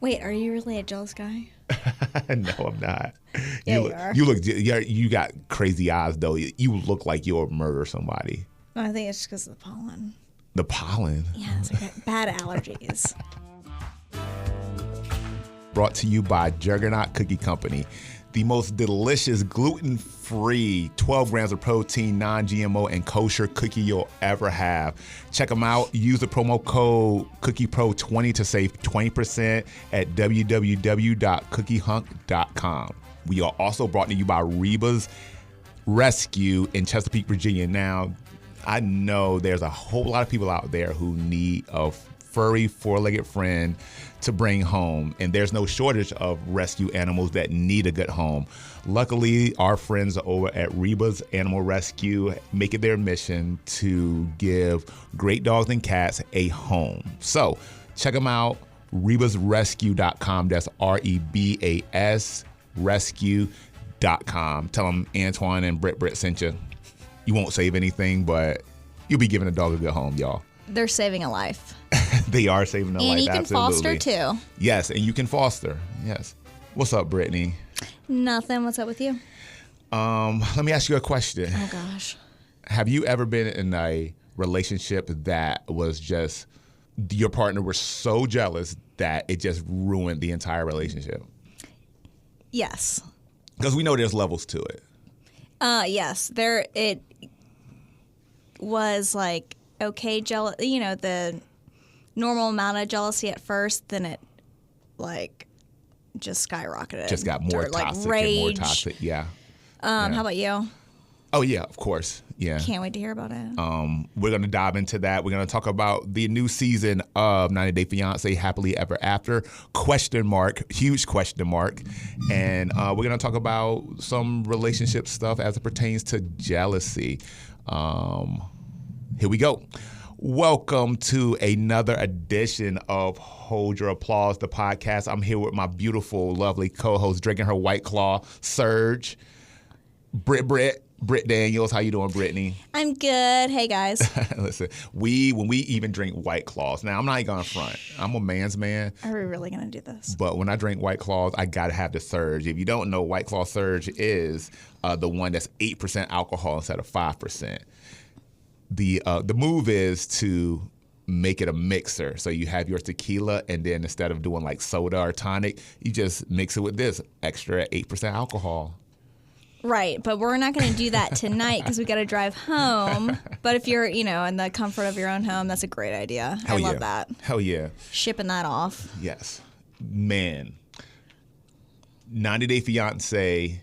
Wait, are you really a jealous guy? No, I'm not. Yeah, you are. You got crazy eyes though. You look like you'll murder somebody. I think it's just because of the pollen. The pollen. Yeah, it's like bad allergies. Brought to you by Juggernaut Cookie Company. The most delicious, gluten-free, 12 grams of protein, non-GMO, and kosher cookie you'll ever have. Check them out. Use the promo code CookiePro20 to save 20% at www.cookiehunk.com. We are also brought to you by Reba's Rescue in Chesapeake, Virginia. Now, I know there's a whole lot of people out there who need a furry, four-legged friend to bring home, and there's no shortage of rescue animals that need a good home. Luckily, our friends over at Reba's Animal Rescue make it their mission to give great dogs and cats a home. So check them out, rebasrescue.com. That's REBAS rescue.com. Tell them Antoine and Britt sent you. You won't save anything, but you'll be giving a dog a good home, y'all. They're saving a life. They are saving a life, and you can absolutely. foster too. Yes, and you can foster. Yes. What's up, Brittany? Nothing. What's up with you? Let me ask you a question. Oh gosh. Have you ever been in a relationship that was just your partner was so jealous that it just ruined the entire relationship? Yes. Because we know there's levels to it. Yes. It was like okay, the normal amount of jealousy at first, then it like just skyrocketed. Just got more toxic and more toxic. Yeah. How about you? Oh yeah, of course. Yeah. Can't wait to hear about it. We're gonna dive into that. We're gonna talk about the new season of 90 Day Fiancé Happily Ever After? Huge question mark. And we're gonna talk about some relationship stuff as it pertains to jealousy. Here we go. Welcome to another edition of Hold Your Applause, the podcast. I'm here with my beautiful, lovely co-host, drinking her White Claw, Serge, Britt Daniels. How you doing, Brittany? I'm good. Hey, guys. Listen, when we even drink White Claws, now I'm not even gonna front. I'm a man's man. Are we really gonna do this? But when I drink White Claws, I gotta have the Surge. If you don't know, White Claw Surge is the one that's 8% alcohol instead of 5%. The move is to make it a mixer. So you have your tequila, and then instead of doing like soda or tonic, you just mix it with this extra 8% alcohol. Right, but we're not going to do that tonight because we got to drive home. But if you're, in the comfort of your own home, that's a great idea. I love that. Hell yeah. Shipping that off. Yes. Man. 90 Day Fiancé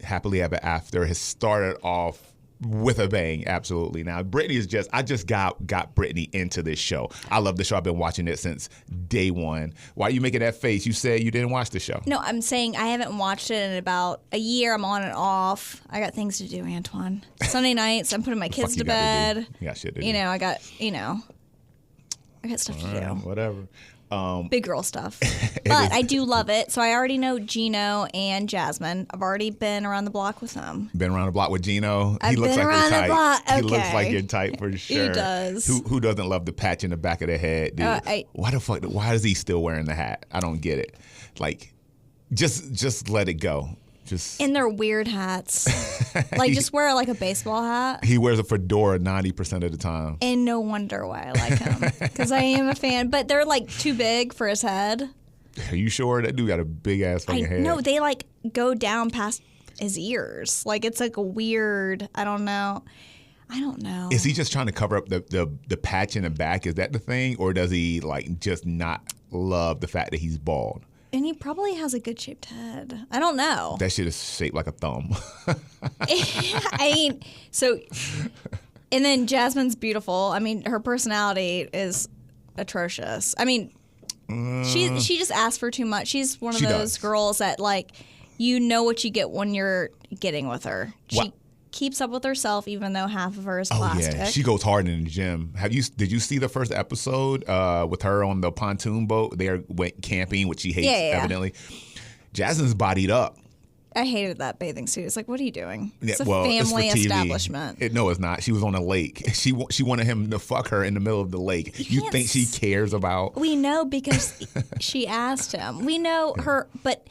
Happily Ever After has started off with a bang, absolutely. Now, Brittany I just got Brittany into this show. I love the show. I've been watching it since day one. Why are you making that face? You said you didn't watch the show. No, I'm saying I haven't watched it in about a year. I'm on and off. I got things to do, Antoine. Sunday nights, I'm putting my kids to bed. You got shit to do. I got stuff to do. Whatever. Big girl stuff. But I do love it. So I already know Gino and Jasmine. I've already been around the block with them. Been around the block with Gino? He looks like you're type. Okay. He looks like you're type for sure. He does. Who doesn't love the patch in the back of the head, dude? Why is he still wearing the hat? I don't get it. Like, just let it go. And they're weird hats. Like, just wear like a baseball hat. He wears a fedora 90% of the time. And no wonder why I like him. Because I am a fan. But they're like too big for his head. Are you sure? That dude got a big ass fucking head. No, they like go down past his ears. Like, it's like a weird, I don't know. Is he just trying to cover up the patch in the back? Is that the thing? Or does he like just not love the fact that he's bald? And he probably has a good shaped head. I don't know. That shit is shaped like a thumb. And then Jasmine's beautiful. I mean, her personality is atrocious. I mean, she just asks for too much. She's one of those girls that like, what you get when you're getting with her. She keeps up with herself, even though half of her is plastic. Yeah, she goes hard in the gym. Did you see the first episode with her on the pontoon boat? They went camping, which she hates, evidently. Jasmine's bodied up. I hated that bathing suit. It's like, what are you doing? Yeah, it's a family establishment. No, it's not. She was on a lake. She wanted him to fuck her in the middle of the lake. You think she cares about? We know because she asked him. We know her, but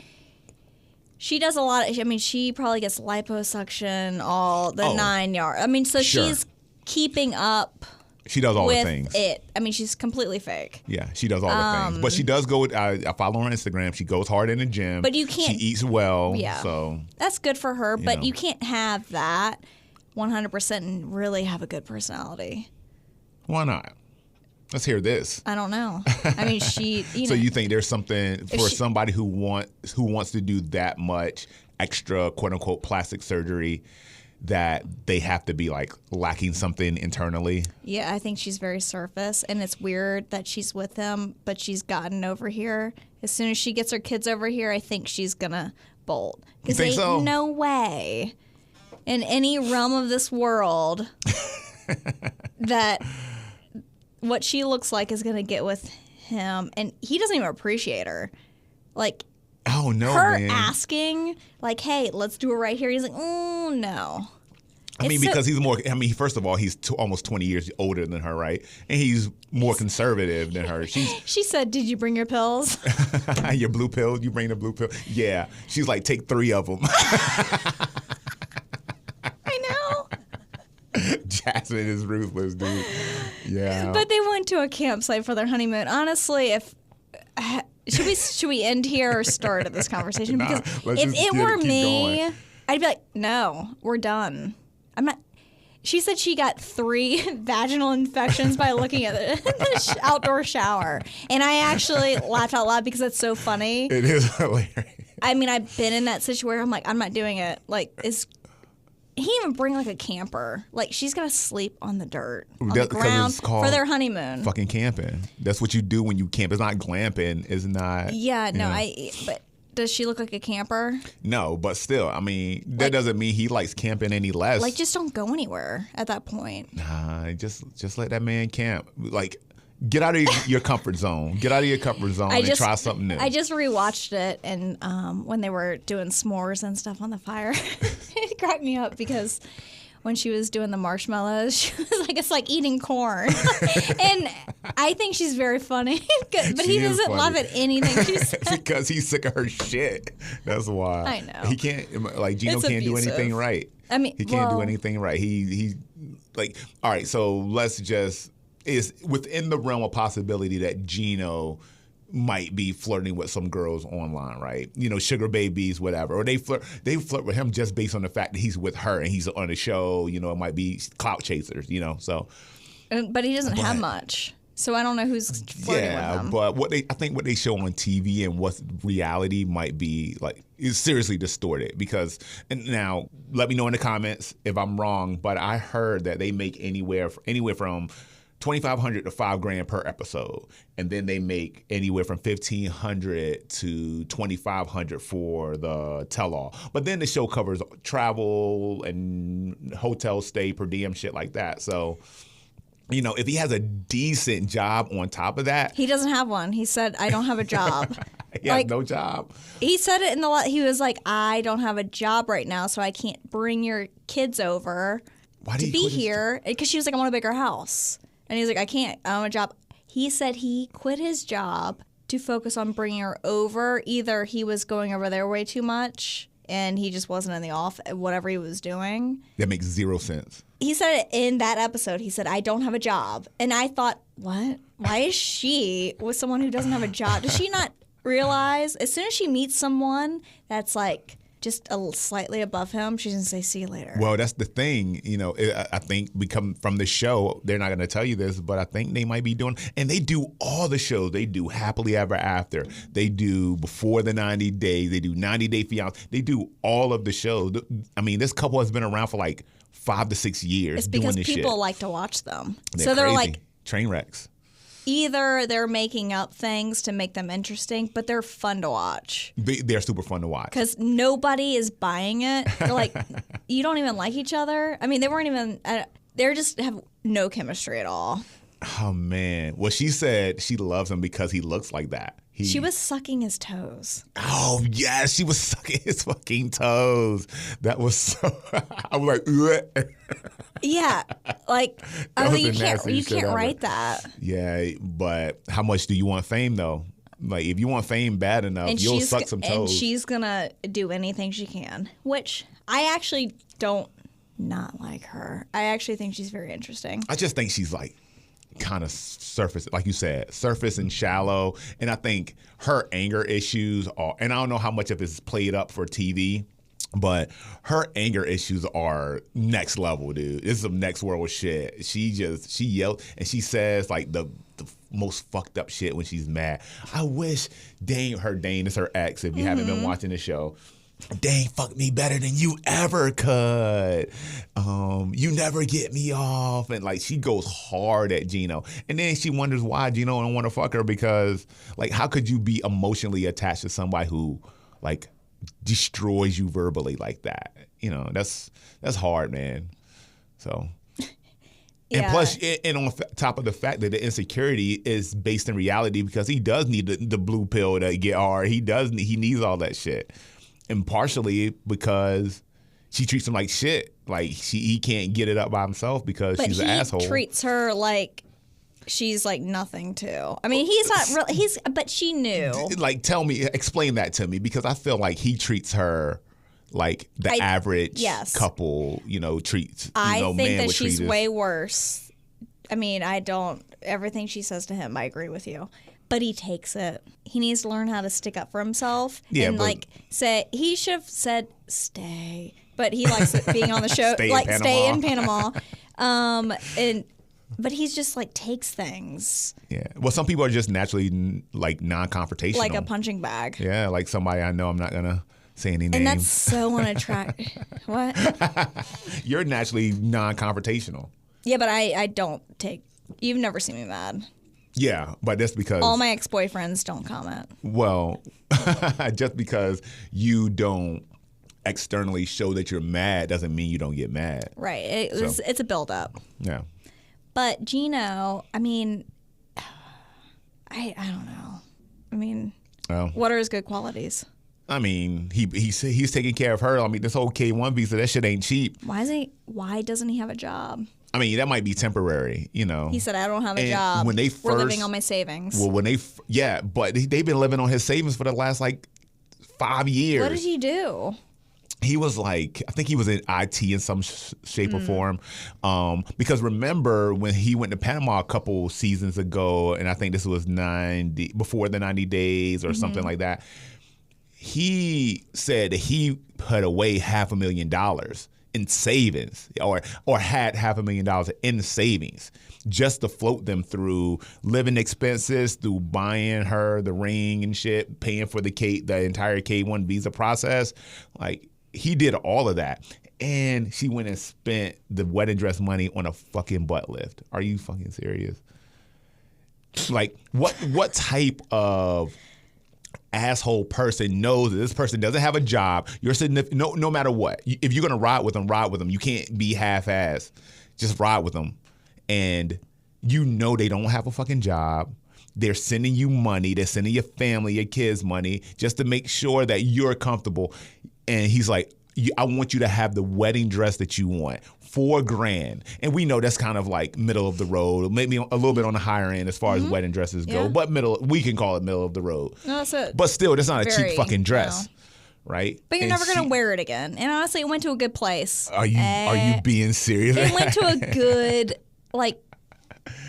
she does a lot. I mean, she probably gets liposuction, all the 9 yards. I mean, so she's keeping up. She does all the with things. I mean, she's completely fake. Yeah, she does all the things. But she does go. I follow her on Instagram. She goes hard in the gym. But you can't. She eats well. Yeah. So that's good for her. But you can't have that 100% and really have a good personality. Why not? Let's hear this. I don't know. I mean, she. So you think there's something for somebody who wants to do that much extra quote unquote plastic surgery, that they have to be like lacking something internally? Yeah, I think she's very surface, and it's weird that she's with him, but she's gotten over here. As soon as she gets her kids over here, I think she's gonna bolt. You think so? Ain't no way in any realm of this world that what she looks like is gonna get with him, and he doesn't even appreciate her. Like, oh no, her man. asking, like, hey, let's do it right here. He's like, oh, no. I mean, because he's more, I mean, first of all, he's almost 20 years older than her, right? And he's more conservative than her. She said, did you bring your pills? Your blue pill? You bring the blue pill? Yeah. She's like, take 3 of them. I know. Jasmine is ruthless, dude. Yeah. But they went to a campsite for their honeymoon. Honestly, if... Should we end here or start at this conversation? Because if it were me, going. I'd be like, no, we're done. I'm not. She said she got 3 vaginal infections by looking at the outdoor shower, and I actually laughed out loud because that's so funny. It is hilarious. I mean, I've been in that situation where I'm like, I'm not doing it. Like, he even bring like a camper. Like, she's gonna sleep on the dirt, on the ground for their honeymoon. Fucking camping. That's what you do when you camp. It's not glamping. It's not. Yeah, no. But does she look like a camper? No, but still, I mean, that doesn't mean he likes camping any less. Like, just don't go anywhere at that point. Nah, just let that man camp. Like, get out of your comfort zone. Get out of your comfort zone and try something new. I just rewatched it, and when they were doing s'mores and stuff on the fire, it cracked me up because when she was doing the marshmallows, she was like, it's like eating corn. And I think she's very funny, but he doesn't laugh at anything she says. Because he's sick of her shit. That's why. I know. He can't, like, Gino can't do anything right. I mean, he can't do anything right. He like, all right, so let's just, is within the realm of possibility that Gino might be flirting with some girls online, right? You know, sugar babies, whatever. Or they flirt with him just based on the fact that he's with her and he's on the show. You know, it might be clout chasers, you know, so. But he doesn't have much. So I don't know who's flirting with him. But I think what they show on TV and what's reality might be like is seriously distorted because, and now let me know in the comments if I'm wrong, but I heard that they make anywhere from $2,500 to $5,000 per episode, and then they make anywhere from $1,500 to $2,500 for the tell-all. But then the show covers travel and hotel stay, per diem, shit like that. So, you know, if he has a decent job on top of that, he doesn't have one. He said, "I don't have a job." He has no job. He said it he was like, "I don't have a job right now, so I can't bring your kids over to be here." Because she was like, "I want a bigger house." And he's like, I can't. I don't have a job. He said he quit his job to focus on bringing her over. Either he was going over there way too much and he just wasn't in the off, whatever he was doing. That makes 0 sense. He said it in that episode. He said, I don't have a job. And I thought, what? Why is she with someone who doesn't have a job? Does she not realize as soon as she meets someone that's like just slightly above him, she's going to say, see you later. Well, that's the thing. You know, I think we come from the show, they're not going to tell you this, but I think they might be doing, and they do all the shows. They do Happily Ever After. They do Before the 90 Days. They do 90 Day Fiancé. They do all of the shows. I mean, this couple has been around for like 5 to 6 years. It's because doing this people shit. Like to watch them. They're they're crazy. like train wrecks. Either they're making up things to make them interesting, but they're fun to watch. They're super fun to watch. Because nobody is buying it. They're like, you don't even like each other. I mean, they weren't even, they just have no chemistry at all. Oh man. Well, she said she loves him because he looks like that. She was sucking his toes. Oh yeah, she was sucking his fucking toes. That was so. I was like, ugh. Yeah, like you can't write that. Yeah, but how much do you want fame though? Like if you want fame bad enough, you'll suck some toes. And she's gonna do anything she can, which I actually don't not like her. I actually think she's very interesting. I just think she's like kind of surface, like you said, surface and shallow. And I think her anger issues are, and I don't know how much of it's played up for TV, but her anger issues are next level, dude. This is some next world shit. She yelled and she says like the most fucked up shit when she's mad. I wish Dane is her ex, if you haven't been watching the show. Dane fucked me better than you ever could. You never get me off. And like she goes hard at Gino. And then she wonders why Gino don't want to fuck her because like how could you be emotionally attached to somebody who like destroys you verbally like that? You know, that's hard, man. So yeah. And plus, and on top of the fact that the insecurity is based in reality because he does need the blue pill to get hard. He needs all that shit. And partially because she treats him like shit. Like he can't get it up by himself because she's an asshole. But he treats her like she's like nothing too. I mean, he's not really. But she knew. Like, explain that to me because I feel like he treats her like the average couple, treats. I think that she's way worse. I mean, everything she says to him, I agree with you. But he takes it. He needs to learn how to stick up for himself he should have said stay. But he likes it being on the show, stay in Panama. But he's just like takes things. Yeah. Well, some people are just naturally like non-confrontational. Like a punching bag. Yeah, like somebody I know. I'm not gonna say any names. And that's so unattractive. What? You're naturally non-confrontational. Yeah, but I don't take. You've never seen me mad. Yeah, but that's because all my ex-boyfriends don't comment. Well, just because you don't externally show that you're mad doesn't mean you don't get mad. Right. It's a build-up. Yeah. But Gino, I mean, I don't know. I mean, what are his good qualities? I mean, he's taking care of her. I mean, this whole K1 visa, that shit ain't cheap. Why doesn't he have a job? I mean, that might be temporary, He said, I don't have a job. We're living on my savings. Well, but they've been living on his savings for the last, 5 years. What did he do? He was I think he was in IT in some shape or form. Because remember when he went to Panama a couple seasons ago, and I think this was before the 90 days or something like that, he said that he put away $500,000 in savings or had $500,000 in savings just to float them through living expenses, through buying her the ring and shit, paying for the entire K1 visa process. Like he did all of that. And she went and spent the wedding dress money on a fucking butt lift. Are you fucking serious? Like what type of asshole person knows that this person doesn't have a job? You're no matter what. If you're gonna ride with them. You can't be half-assed. Just ride with them, and they don't have a fucking job. They're sending you money. They're sending your family, your kids money, just to make sure that you're comfortable. And he's like, I want you to have the wedding dress that you want. $4,000. And we know that's kind of like middle of the road, maybe a little bit on the higher end as far as wedding dresses go, but we can call it middle of the road. No, that's it. But still, that's not a cheap fucking dress, right? But you're never going to wear it again. And honestly, it went to a good place. Are you being serious? It went to a good,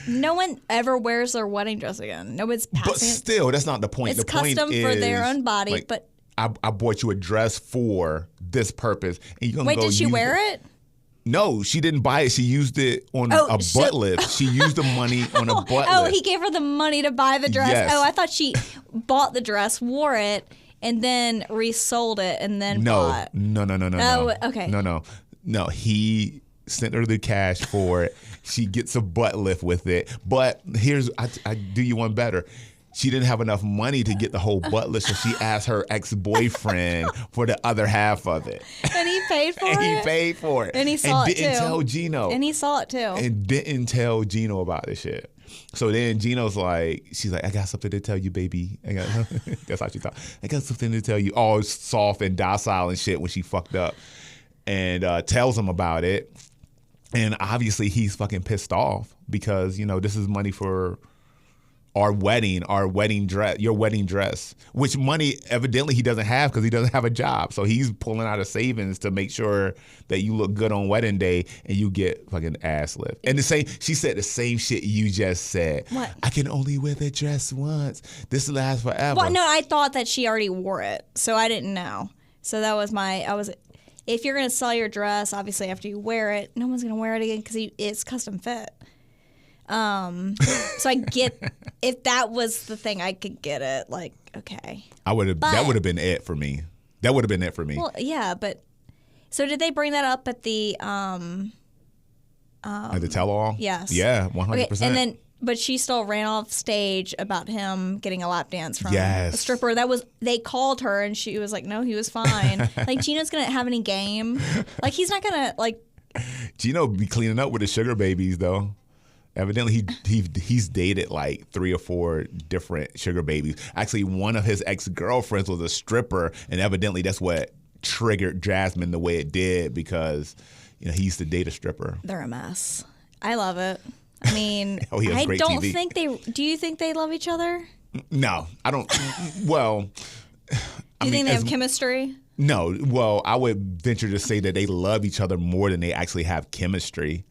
no one ever wears their wedding dress again. Nobody's passing But still, that's not the point. It's custom for their own body, but I bought you a dress for this purpose. And you're gonna did she wear it? No, she didn't buy it. She used it on a butt lift. She used the money on a butt lift. Oh, he gave her the money to buy the dress. Yes. Oh, I thought she bought the dress, wore it, and then resold it, and then bought. No. Oh, okay. No, he sent her the cash for it. She gets a butt lift with it. But I do you one better. She didn't have enough money to get the whole butt lift, so she asked her ex-boyfriend for the other half of it. And he paid for it? And he paid for it. And he saw it, too. And didn't tell Gino. And he saw it, too. And didn't tell Gino about this shit. So then Gino's like, she's like, I got something to tell you, baby. That's how she thought. I got something to tell you. All soft and docile and shit when she fucked up. And tells him about it. And obviously he's fucking pissed off because, this is money for our wedding dress, your wedding dress, which money evidently he doesn't have because he doesn't have a job. So he's pulling out of savings to make sure that you look good on wedding day and you get fucking ass lift. And she said the same shit you just said. What? I can only wear the dress once. This lasts forever. Well, no, I thought that she already wore it, so I didn't know. So that was if you're going to sell your dress, obviously after you wear it, no one's going to wear it again because it's custom fit. So I get, if that was the thing, I could get it. Like, okay. That would have been it for me. That would have been it for me. Well, yeah, but so did they bring that up at the at the tell-all? Yes. Yeah, 100%. Okay, and then, but she still ran off stage about him getting a lap dance from Yes. a stripper. They called her and she was like, no, he was fine. Like, Gino's gonna have any game. Like, he's not gonna Gino be cleaning up with the sugar babies though. Evidently, he's dated like 3 or 4 different sugar babies. Actually, one of his ex-girlfriends was a stripper, and evidently that's what triggered Jasmine the way it did because he used to date a stripper. They're a mess. I love it. I mean, I don't think they. Do you think they love each other? No, I don't. Well, do you think they have chemistry? No. Well, I would venture to say that they love each other more than they actually have chemistry.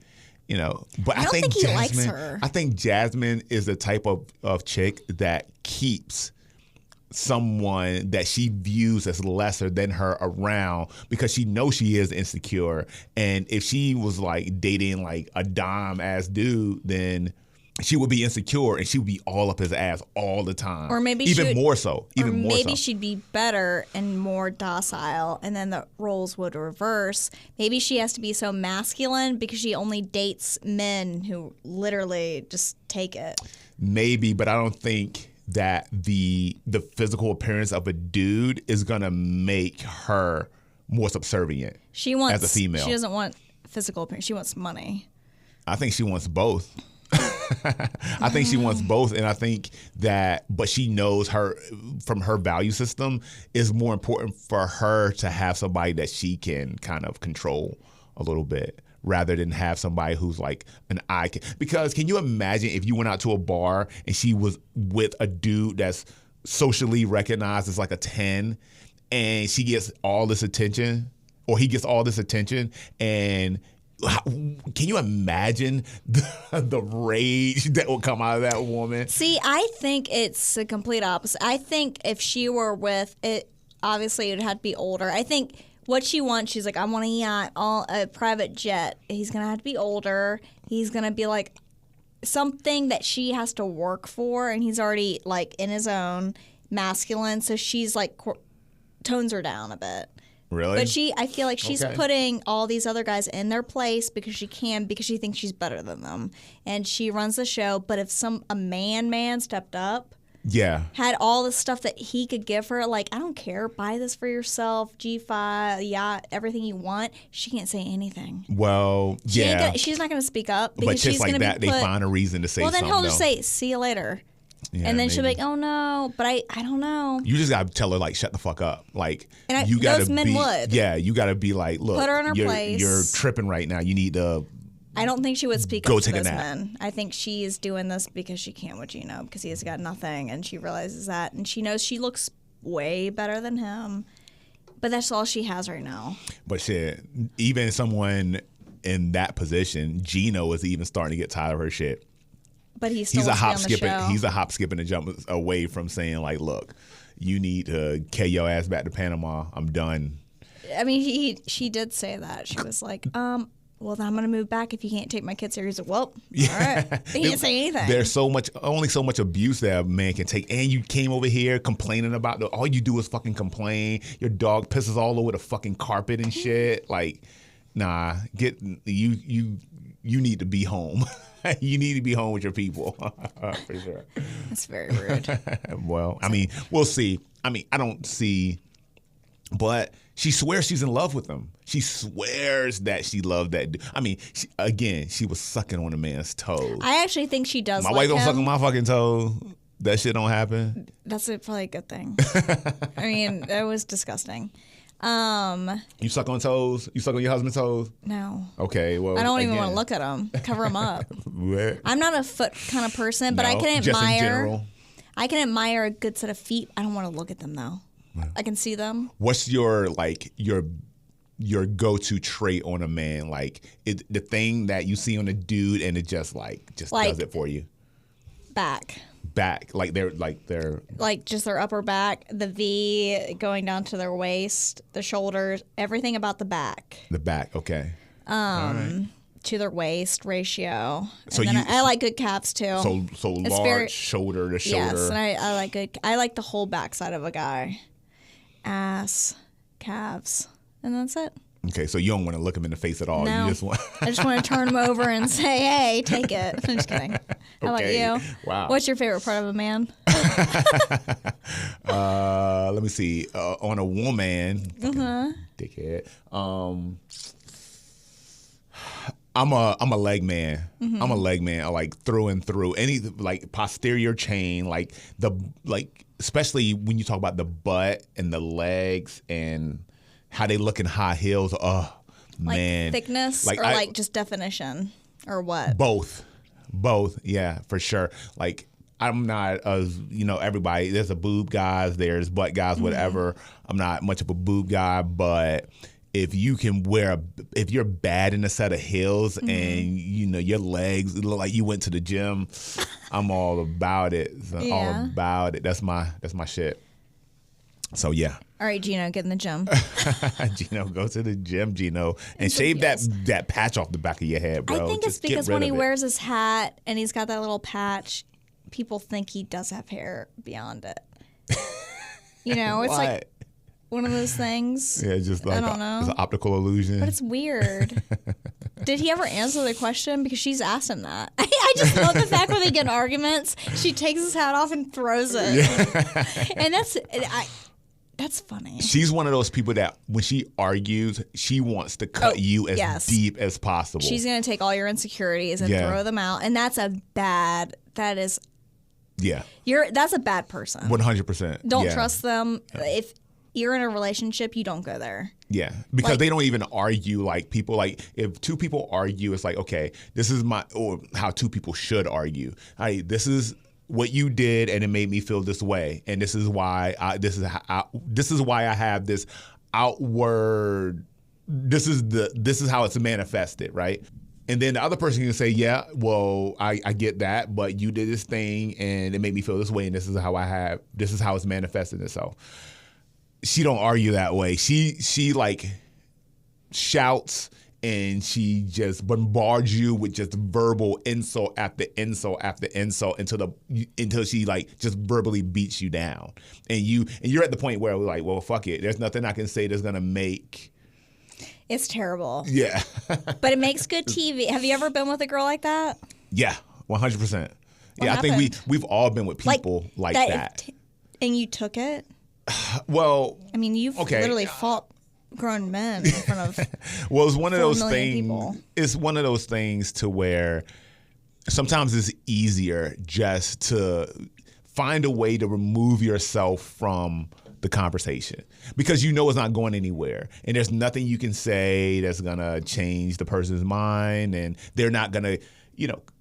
But I don't think he likes her. I think Jasmine is the type of chick that keeps someone that she views as lesser than her around because she knows she is insecure. And if she was like dating like a dime ass dude, then she would be insecure and she would be all up his ass all the time. Or maybe more so. Maybe she'd be better and more docile, and then the roles would reverse. Maybe she has to be so masculine because she only dates men who literally just take it. Maybe, but I don't think that the physical appearance of a dude is gonna make her more subservient. As a female. She doesn't want physical appearance. She wants money. I think she wants both. I think she wants both, and I think that, but she knows from her value system, is more important for her to have somebody that she can kind of control a little bit rather than have somebody who's like an icon. Because can you imagine if you went out to a bar and she was with a dude that's socially recognized as like a 10 and she gets all this attention, or he gets all this attention, and can you imagine the rage that will come out of that woman? See, I think it's the complete opposite. I think if she were with it, obviously it would have to be older. I think what she wants, she's like, I want a yacht, a private jet. He's going to have to be older. He's going to be like something that she has to work for, and he's already like in his own masculine. So she's like tones her down a bit. Really? But I feel like she's putting all these other guys in their place because she thinks she's better than them. And she runs the show. But if a man stepped up, had all the stuff that he could give her, like, I don't care, buy this for yourself, G5, yacht, everything you want, she can't say anything. Well, she's not going to speak up because but just she's like going to that, they find a reason to say something. Well, then he'll just say, see you later. Yeah, and then she'll be like, oh no, but I don't know. You just gotta tell her, like, shut the fuck up. Like, those men would. Yeah, you gotta be like, look, put her in her place. You're tripping right now. You need to. I don't think she would speak up to those men. I think she's doing this because she can't with Gino because he has got nothing, and she realizes that, and she knows she looks way better than him, but that's all she has right now. But shit, even someone in that position, Gino is even starting to get tired of her shit. But he's a hop skipping and jump away from saying, like, look, you need to carry your ass back to Panama. I'm done. I mean, she did say that. She was like, well, then I'm going to move back if you can't take my kids here. He's like, well, all right. He didn't say anything. There's only so much abuse that a man can take. And you came over here complaining about all you do is fucking complain. Your dog pisses all over the fucking carpet and shit. Like, nah, you need to be home. You need to be home with your people, for sure. That's very rude. Well, I mean, we'll see. I mean, I don't see, but She swears she's in love with him. She swears that she loved that dude. I mean, she was sucking on a man's toes. I actually think she does. My like wife don't him. suck on my fucking toes. That shit don't happen. That's probably a good thing. I mean, that was disgusting. You suck on toes? You suck on your husband's toes? No. Okay, well, I don't even want to look at them. Cover them up. What? I'm not a foot kind of person, but I can admire. Just in general. I can admire a good set of feet. I don't want to look at them though. I can see them. What's your go-to trait on a man? Like the thing that you see on a dude and it just does it for you. Back, like they're just their upper back, the V going down to their waist, the shoulders, everything about the back. The back, okay. All right. To their waist ratio. So and then I like good calves too. So large shoulder to shoulder. Yes, and I like good. I like the whole backside of a guy, ass, calves, and that's it. Okay, so you don't want to look him in the face at all. No. You just want I just want to turn him over and say, "Hey, take it." I'm just kidding. How about you? Wow. What's your favorite part of a man? Let me see. On a woman, dickhead. I'm a leg man. I'm a leg man. I like through and through. Any like posterior chain, especially when you talk about the butt and the legs and how they look in high heels. Oh man, thickness or just definition or what? Both. Yeah, for sure. Like I'm not everybody. There's a boob guys. There's butt guys. Whatever. I'm not much of a boob guy, but if you can if you're bad in a set of heels and your legs look like you went to the gym, I'm all about it. All about it. That's my shit. So yeah. All right, Gino, get in the gym. Gino, go to the gym, Gino, and shave that patch off the back of your head, bro. I think it's because when he wears his hat and he's got that little patch, people think he does have hair beyond it. It's like one of those things. Yeah, just like I don't know. It's an optical illusion. But it's weird. Did he ever answer the question? Because she's asked him that. I just love the fact when they get in arguments, she takes his hat off and throws it. Yeah. And that's funny. She's one of those people that when she argues, she wants to cut you as deep as possible. She's going to take all your insecurities and throw them out. And that's that's a bad person. 100%. Don't trust them. If you're in a relationship, you don't go there. Yeah, because they don't even argue like people. Like if two people argue, it's like, okay, this is or how two people should argue. This is what you did, and it made me feel this way, and this is why this is why I have this outward. This is how it's manifested, right? And then the other person can say, yeah, well, I get that, but you did this thing, and it made me feel this way, and this is how it's manifested itself. She don't argue that way. She like shouts and she just bombards you with just verbal insult after insult after insult until she like just verbally beats you down. And you're at the point where we're like, well, fuck it. There's nothing I can say that's gonna make. It's terrible. Yeah. But it makes good TV. Have you ever been with a girl like that? Yeah, 100%. Yeah, I think we've all been with people like that. And you took it? Well, I mean, you've literally fought grown men in front of well, it's one of those things. People. It's one of those things to where sometimes it's easier just to find a way to remove yourself from the conversation because it's not going anywhere, and there's nothing you can say that's gonna change the person's mind, and they're not gonna,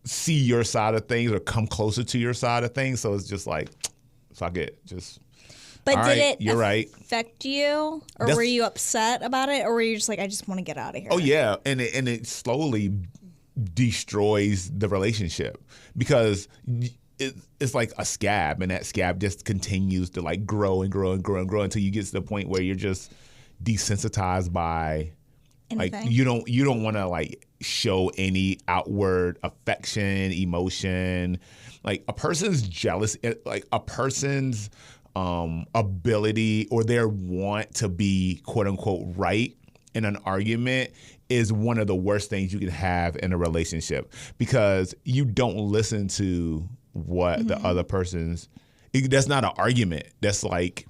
see your side of things or come closer to your side of things. So it's just like, fuck it, just. But all did right, it affect you, or were you upset about it, or were you just like, I just want to get out of here? Oh yeah, and it slowly destroys the relationship because it's like a scab, and that scab just continues to like grow and grow and grow and grow until you get to the point where you're just desensitized by anything. Like you don't want to like show any outward affection, emotion. Like a person's jealous, like a person's ability or their want to be quote unquote right in an argument is one of the worst things you can have in a relationship because you don't listen to what the other person's. That's not an argument. That's like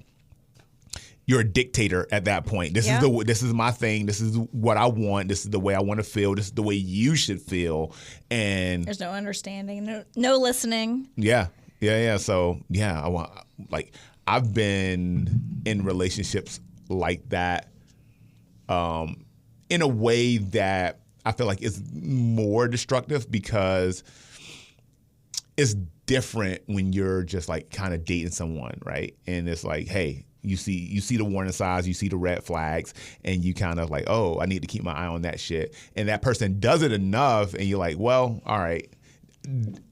you're a dictator at that point. This is my thing. This is what I want. This is the way I want to feel. This is the way you should feel. And there's no understanding, no listening. Yeah. So I've been in relationships like that, in a way that I feel like is more destructive because it's different when you're just like kind of dating someone, right? And it's like, hey, you see the warning signs, you see the red flags, and you kind of like, oh, I need to keep my eye on that shit. And that person does it enough, and you're like, well, all right,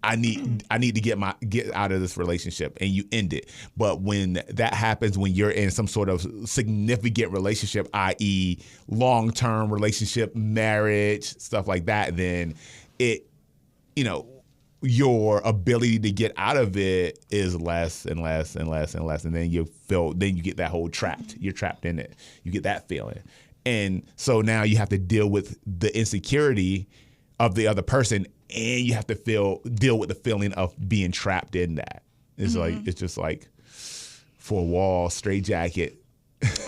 I need to get out of this relationship, and you end it. But when that happens, when you're in some sort of significant relationship, i.e., long-term relationship, marriage, stuff like that, then it, your ability to get out of it is less and less and less and less, and then you get that whole trapped. You're trapped in it. You get that feeling, and so now you have to deal with the insecurity of the other person, and you have to deal with the feeling of being trapped in that. It's it's just like 4-wall straitjacket.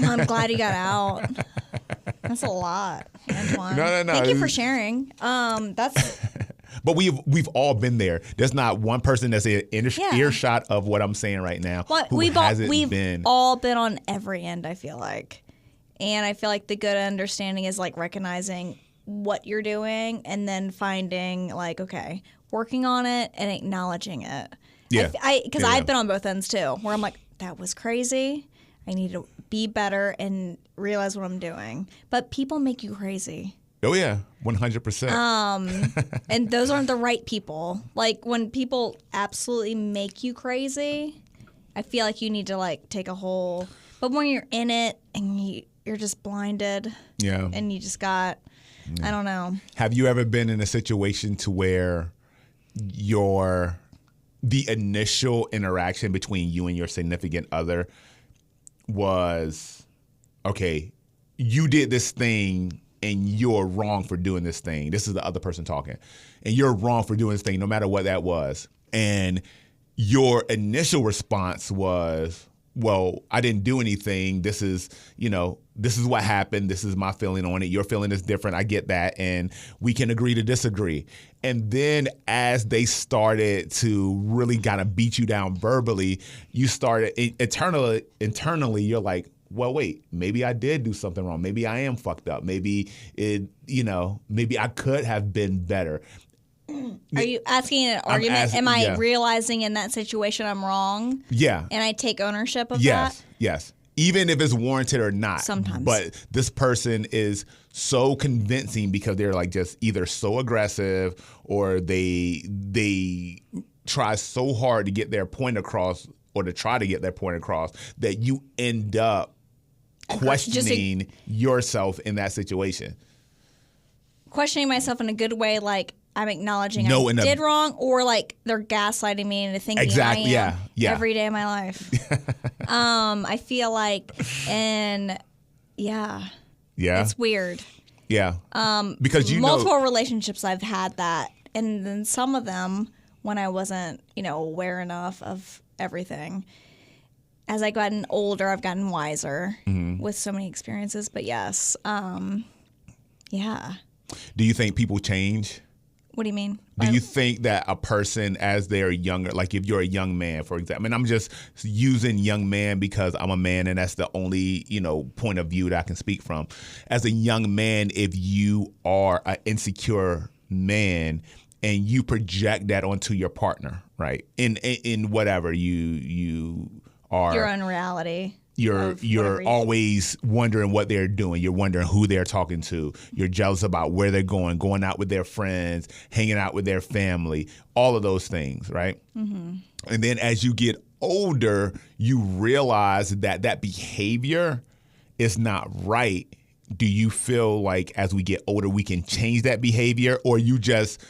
I'm glad you got out. That's a lot, Antoine. No. Thank you for sharing. That's. But we've all been there. There's not one person that's in earshot of what I'm saying right now we've all been on every end, I feel like. And I feel like the good understanding is like recognizing what you're doing and then finding like, okay, working on it and acknowledging it. Yeah. Because I've been on both ends too, where I'm like, that was crazy. I need to be better and realize what I'm doing. But people make you crazy. Oh yeah, 100%. And those aren't the right people. Like when people absolutely make you crazy, I feel like you need to like take a whole. But when you're in it and you're just blinded, and you just got, I don't know. Have you ever been in a situation to where the initial interaction between you and your significant other was, okay, you did this thing and you're wrong for doing this thing. This is the other person talking. And you're wrong for doing this thing no matter what that was. And your initial response was, well, I didn't do anything. This is what happened. This is my feeling on it. Your feeling is different. I get that. And we can agree to disagree. And then as they started to really kind of beat you down verbally, you started internally, you're like, well, wait, maybe I did do something wrong. Maybe I am fucked up. Maybe maybe I could have been better. Are you asking an argument? Am I realizing in that situation I'm wrong? Yeah. And I take ownership of that? Yes. Even if it's warranted or not. Sometimes. But this person is so convincing because they're like just either so aggressive or they try so hard to get their point across or to try to get their point across that you end up questioning yourself in that situation. Questioning myself in a good way, like I'm acknowledging I did wrong, or like they're gaslighting me into thinking I am every day of my life. I feel like, and it's weird. Yeah. Because multiple relationships I've had that, and then some of them when I wasn't, aware enough of everything. As I've gotten older, I've gotten wiser with so many experiences. But yes, yeah. Do you think people change? What do you mean? Do you think that a person, as they're younger, like if you're a young man, for example, and I'm just using young man because I'm a man and that's the only, point of view that I can speak from. As a young man, if you are an insecure man and you project that onto your partner, right? In whatever you are. Your own reality. You're always wondering what they're doing. You're wondering who they're talking to. You're jealous about where they're going out with their friends, hanging out with their family, all of those things, right? Mm-hmm. And then as you get older, you realize that behavior is not right. Do you feel like as we get older, we can change that behavior, or you just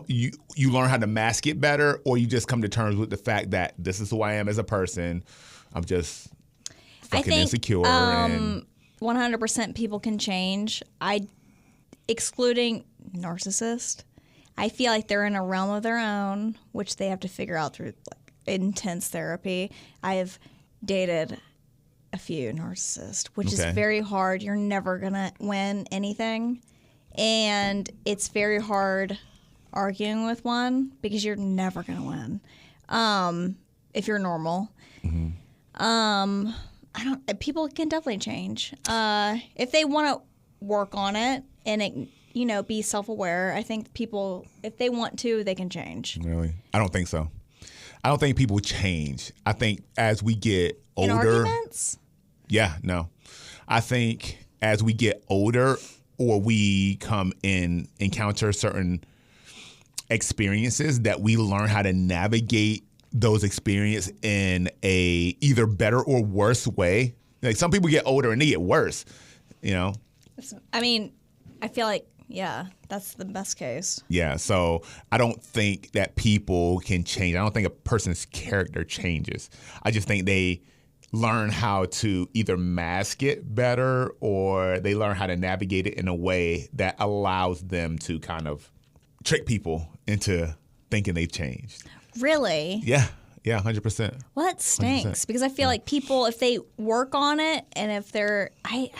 you learn how to mask it better, or you just come to terms with the fact that this is who I am as a person. I'm just fucking insecure. 100% people can change. Excluding narcissist, I feel like they're in a realm of their own, which they have to figure out through like intense therapy. I have dated a few narcissists, which is very hard. You're never going to win anything. And it's very hard arguing with one because you're never going to win if you're normal. People can definitely change. If they want to work on it and be self-aware, I think people, if they want to, they can change. Really? I don't think so. I don't think people change. I think as we get older. In arguments? Yeah, no. I think as we get older or we encounter certain experiences that we learn how to navigate those experiences in a either better or worse way. Like some people get older and they get worse, I mean, I feel like, yeah, that's the best case. Yeah, so I don't think that people can change. I don't think a person's character changes. I just think they learn how to either mask it better or they learn how to navigate it in a way that allows them to kind of trick people into thinking they've changed. Really? Yeah, 100%. Well, that stinks 100%. Because I feel like people, if they work on it and if they're, I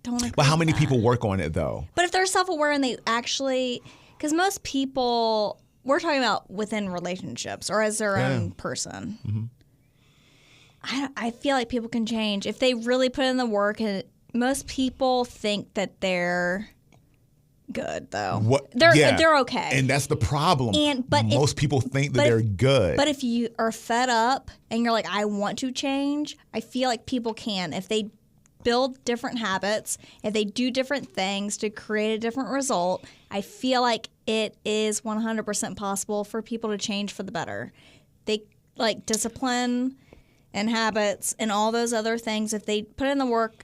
don't agree But how many with that. people work on it though? But if they're self-aware and they actually, because most people, we're talking about within relationships or as their own person. Mm-hmm. I feel like people can change if they really put in the work. And most people think that they're good, though. They're okay, and that's the problem. But most people think that they're good. But if you are fed up and you're like, I want to change, I feel like people can if they build different habits, if they do different things to create a different result. I feel like it is 100% possible for people to change for the better. They like discipline and habits and all those other things. If they put in the work,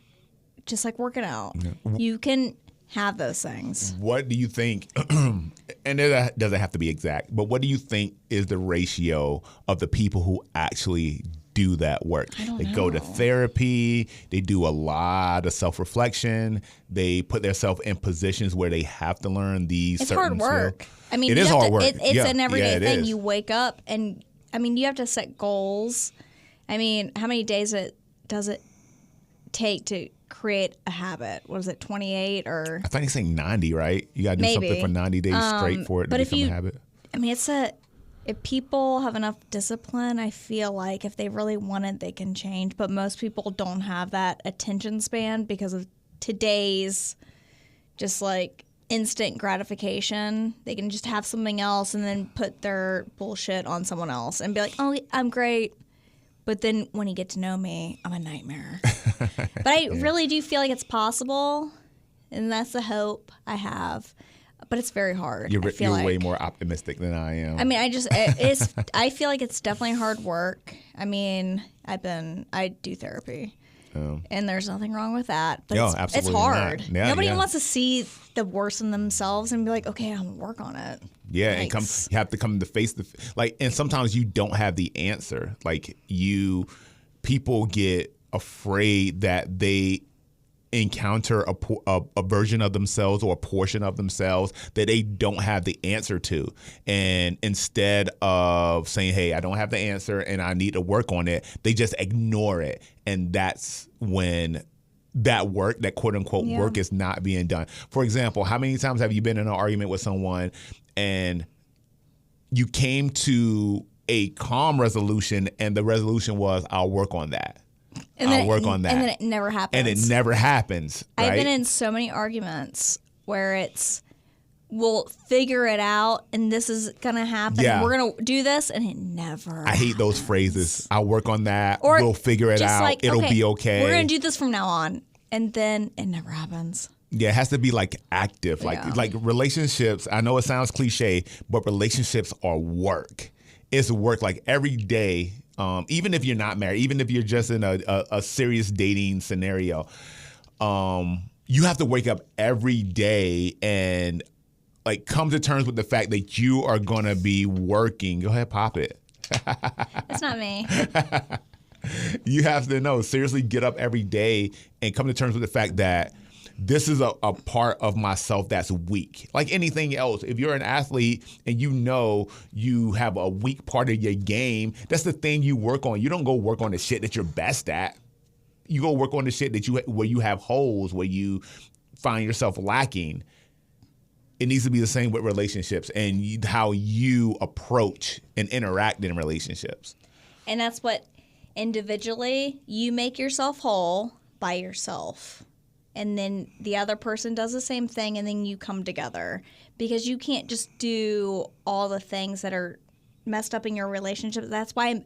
just like working out, you can have those things. What do you think, and it doesn't have to be exact, but what do you think is the ratio of the people who actually do that work? They go to therapy, they do a lot of self-reflection, they put themselves in positions where they have to learn these it's certain hard work. skills. I mean, it is hard work. It's an everyday thing. Is. You wake up and, I mean, you have to set goals. I mean, how many days does it take to create a habit? What is it, 28 or? I think it's saying 90, right? You got to do something for 90 days straight for it to become a habit. I mean, if people have enough discipline, I feel like if they really want it, they can change. But most people don't have that attention span because of today's just like instant gratification. They can just have something else and then put their bullshit on someone else and be like, oh, I'm great. But then when you get to know me, I'm a nightmare. But I really do feel like it's possible, and that's the hope I have. But it's very hard. You're way more optimistic than I am. I mean, I feel like it's definitely hard work. I mean, I do therapy. And there's nothing wrong with that. But it's hard. Yeah, Nobody wants to see the worst in themselves and be like, okay, I'm going to work on it. Yeah, and you have to come to face and sometimes you don't have the answer. Like people get afraid that they encounter a version of themselves or a portion of themselves that they don't have the answer to. And instead of saying, hey, I don't have the answer and I need to work on it, they just ignore it. And that's when that work, that quote unquote work, is not being done. For example, how many times have you been in an argument with someone and you came to a calm resolution and the resolution was, I'll work on that. I'll work on that. And then it never happens. And it never happens. Right? I've been in so many arguments where we'll figure it out and this is going to happen. Yeah. We're going to do this and it never I hate those phrases. I'll work on that. Or we'll figure it out. Like, it'll be okay. We're going to do this from now on. And then it never happens. Yeah, it has to be like active. Like relationships, I know it sounds cliche, but relationships are work. It's work like every day. Even if you're not married, even if you're just in a serious dating scenario, you have to wake up every day and like come to terms with the fact that you are going to be working. Go ahead, pop it. It's not me. You have to seriously get up every day and come to terms with the fact that this is a part of myself that's weak. Like anything else, if you're an athlete and you have a weak part of your game, that's the thing you work on. You don't go work on the shit that you're best at. you go work on the shit where you have holes, where you find yourself lacking. It needs to be the same with relationships and how you approach and interact in relationships. And that's what individually you make yourself whole by yourself. And then the other person does the same thing, and then you come together. Because you can't just do all the things that are messed up in your relationship. That's why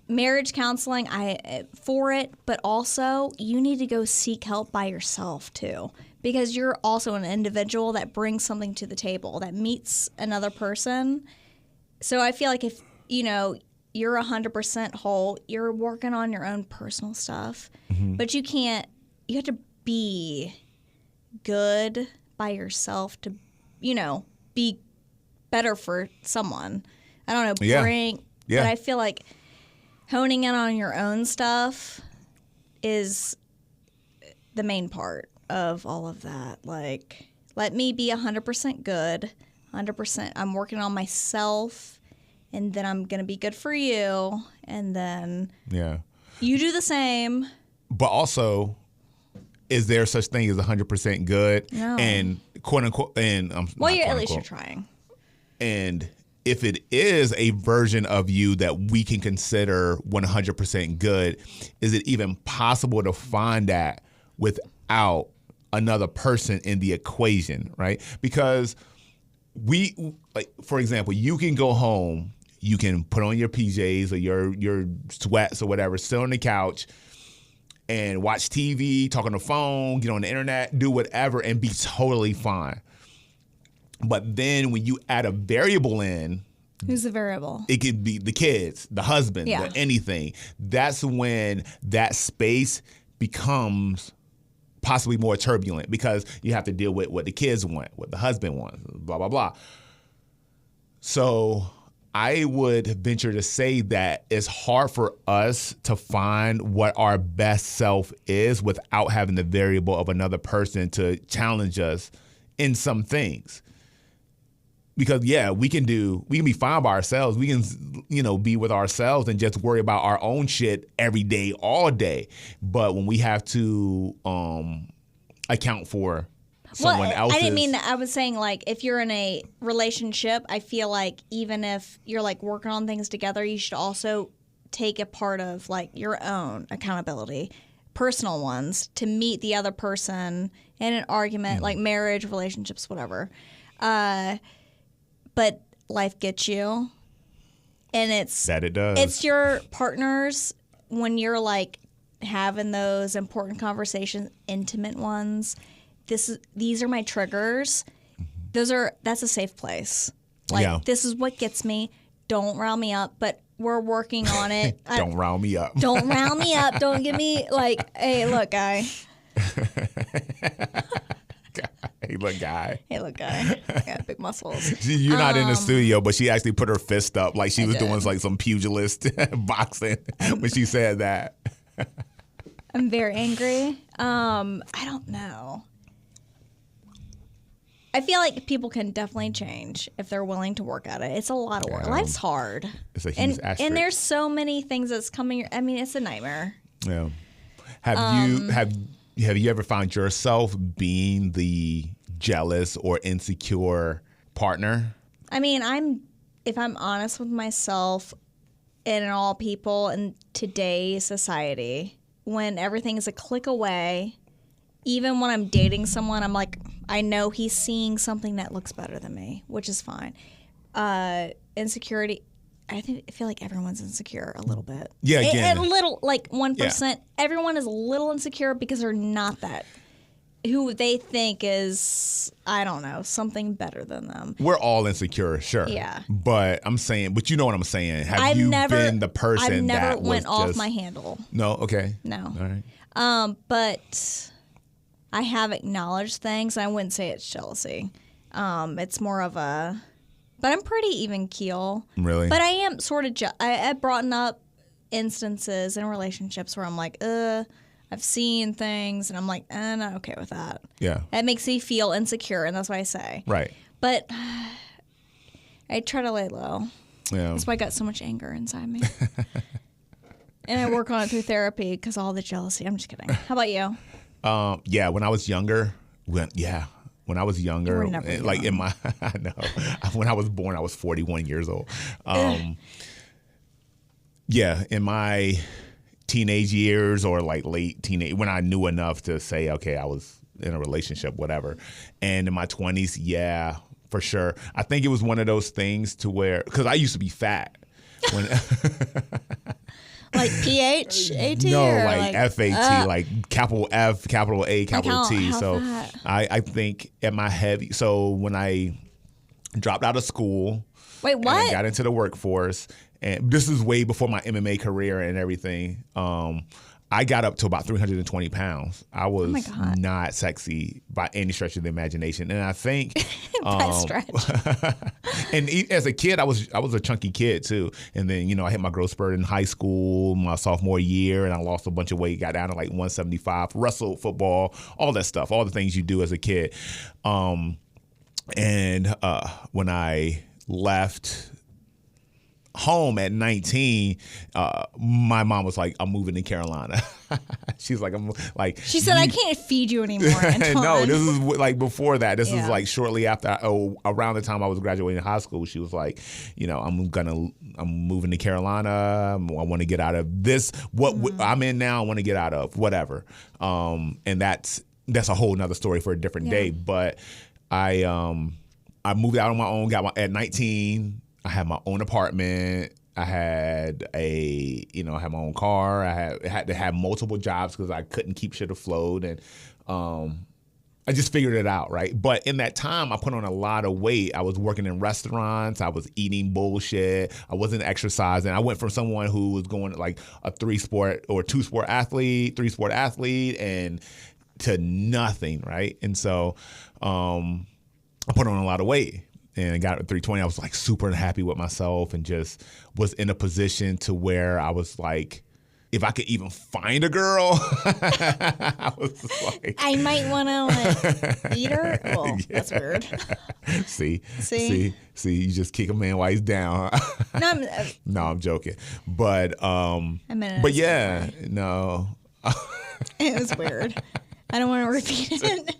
marriage counseling, I for it, but also you need to go seek help by yourself too. Because you're also an individual that brings something to the table, that meets another person. So I feel like if, you're 100% whole, you're working on your own personal stuff. Mm-hmm. But you have to be good by yourself to, be better for someone. I don't know, but I feel like honing in on your own stuff is the main part of all of that. Like, let me be 100% good, 100%. I'm working on myself, and then I'm going to be good for you, and then you do the same. But also, is there such thing as 100% good? No. And quote unquote, and at least you're trying. And if it is a version of you that we can consider 100% good, is it even possible to find that without another person in the equation, right? Because for example, you can go home, you can put on your PJs or your sweats or whatever, sit on the couch and watch TV, talk on the phone, get on the internet, do whatever, and be totally fine. But then when you add a variable in, who's the variable? It could be the kids, the husband, anything. That's when that space becomes possibly more turbulent because you have to deal with what the kids want, what the husband wants, blah, blah, blah. So I would venture to say that it's hard for us to find what our best self is without having the variable of another person to challenge us in some things. Because we can be fine by ourselves. We can, be with ourselves and just worry about our own shit every day, all day. But when we have to account for someone else's, I didn't mean that. I was saying if you're in a relationship, I feel like even if you're working on things together, you should also take a part of your own accountability, personal ones, to meet the other person in an argument, like marriage, relationships, whatever. But life gets you, and it does. It's your partners when you're having those important conversations, intimate ones. These are my triggers. That's a safe place. This is what gets me. Don't rile me up, but we're working on it. Don't rile me up. Don't rile me up. Don't give me hey, look, guy. Hey, look, guy. I got big muscles. You're not in the studio, but she actually put her fist up like she was doing some pugilist boxing when she said that. I'm very angry. I don't know. I feel like people can definitely change if they're willing to work at it. It's a lot of work. Life's hard. It's a huge asterisk. And there's so many things that's coming. I mean, it's a nightmare. Yeah. Have you ever found yourself being the jealous or insecure partner? I mean, if I'm honest with myself and in all people in today's society, when everything is a click away, even when I'm dating someone, I'm I know he's seeing something that looks better than me, which is fine. Insecurity, I feel like everyone's insecure a little bit. Yeah, again. A little, 1%. Yeah. Everyone is a little insecure because they're not that. Who they think is, I don't know, something better than them. We're all insecure, sure. Yeah. But I'm saying, but you know what I'm saying. Have you been the person I've never that went off my handle. No? Okay. No. All right. But I have acknowledged things. I wouldn't say it's jealousy. It's more of a... But I'm pretty even keel. Really? But I am sort of... I've brought up instances in relationships where I'm I've seen things, and I'm not okay with that. Yeah. It makes me feel insecure, and that's what I say. Right. But I try to lay low. Yeah. That's why I got so much anger inside me. And I work on it through therapy because all the jealousy. I'm just kidding. How about you? Yeah, when I was younger, when I was younger, like in my, I know, when I was born, I was 41 years old. Yeah, in my teenage years or like late teenage, when I knew enough to say, okay, I was in a relationship, whatever. And in my 20s, yeah, for sure. I think it was one of those things to where, because I used to be fat. When like PHAT? No, or like FAT, like capital F, capital A, capital T. How so fat? I think at my heavy, so when I dropped out of school. Wait, what? And got into the workforce. And this is way before my MMA career and everything. I got up to about 320 pounds. I was not sexy by any stretch of the imagination. And I think and as a kid, I was a chunky kid too. And then, I hit my growth spurt in high school, my sophomore year, and I lost a bunch of weight, got down to like 175, wrestled, football, all that stuff, all the things you do as a kid. And when I left home at 19, my mom was like, I'm moving to Carolina. She's like, she said, I can't feed you anymore, Antoine. No, this is like before that. This is like shortly after, around the time I was graduating high school. She was like, I'm moving to Carolina. I want to get out of this. What I'm in now, I want to get out of whatever. And that's a whole nother story for a different day. But I moved out on my own, at 19. I had my own apartment. I had I had my own car. I had to have multiple jobs because I couldn't keep shit afloat. And I just figured it out, right? But in that time, I put on a lot of weight. I was working in restaurants. I was eating bullshit. I wasn't exercising. I went from someone who was going like a 3-sport or 2-sport athlete, 3-sport athlete, and to nothing, right? And so I put on a lot of weight. And I got to 320. I was like super happy with myself and just was in a position to where I was like, if I could even find a girl, I was like, I might want to eat her. Well, that's weird. See, you just kick a man while he's down. No, I'm joking. But yeah, no. It was weird. I don't want to repeat it.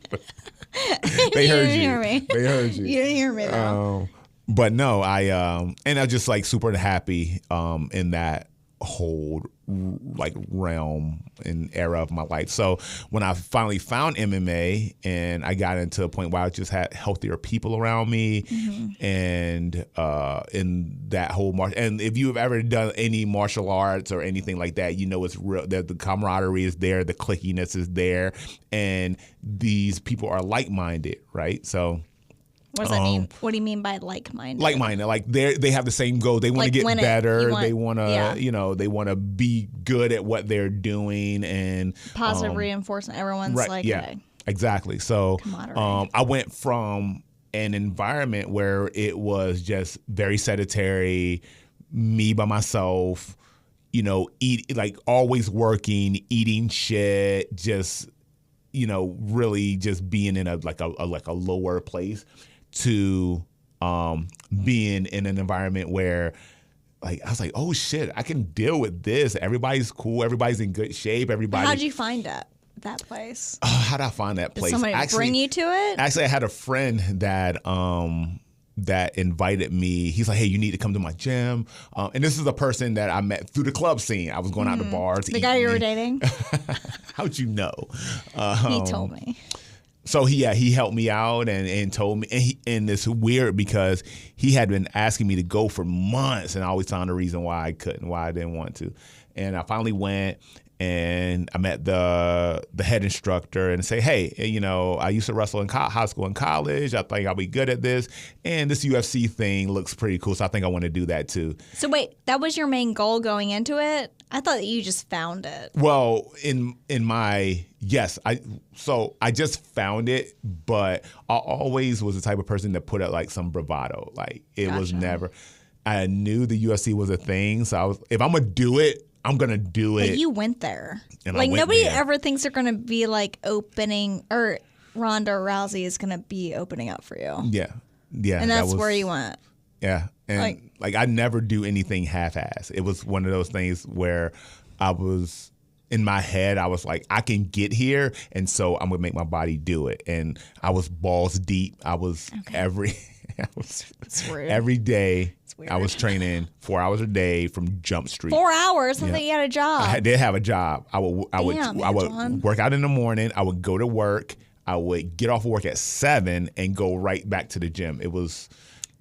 They heard you. Hear me. They heard you. You didn't hear me though. But no, and I was just like super happy in that whole like realm and era of my life. So when I finally found MMA and I got into a point where I just had healthier people around me, and in that whole and if you have ever done any martial arts or anything like that, it's real, that the camaraderie is there, the clickiness is there, and these people are like-minded, right? So what does that mean? What do you mean by like-minded? Like-minded, like they have the same goal. They want to get better. They want to, they want to be good at what they're doing, and positive reinforcement. Everyone's exactly. So I went from an environment where it was just very sedentary, me by myself, always working, eating shit, just really just being in a lower place, to being in an environment where I was like, oh shit, I can deal with this. Everybody's cool. Everybody's in good shape. How'd you find that place? How did I find that place? Did somebody bring you to it? Actually, I had a friend that invited me. He's like, hey, you need to come to my gym. And this is a person that I met through the club scene. I was going out to bars. The guy you were dating? How'd you know? He told me. So he helped me out and told me, and it's weird because he had been asking me to go for months, and I always found a reason why I couldn't, why I didn't want to. And I finally went, and I met the head instructor and say, hey, I used to wrestle in high school and college. I think I'll be good at this. And this UFC thing looks pretty cool, so I think I want to do that too. So wait, that was your main goal going into it? I thought that you just found it. Well, in my I just found it, but I always was the type of person that put out like some bravado. Like it was never. I knew the UFC was a thing, so I was, if I'm gonna do it, I'm gonna do it. But you went there. And like nobody ever thinks they're gonna be like opening, or Ronda Rousey is gonna be opening up for you. Yeah. And that's where you went. Yeah. And like I never do anything half-ass. It was one of those things where I was in my head, I was like, I can get here, and so I'm gonna make my body do it. And I was balls deep. I was every day. I was training 4 hours a day from Jump Street. 4 hours? I thought you had a job. I did have a job. I would work out in the morning. I would go to work. I would get off work at 7 and go right back to the gym. It was.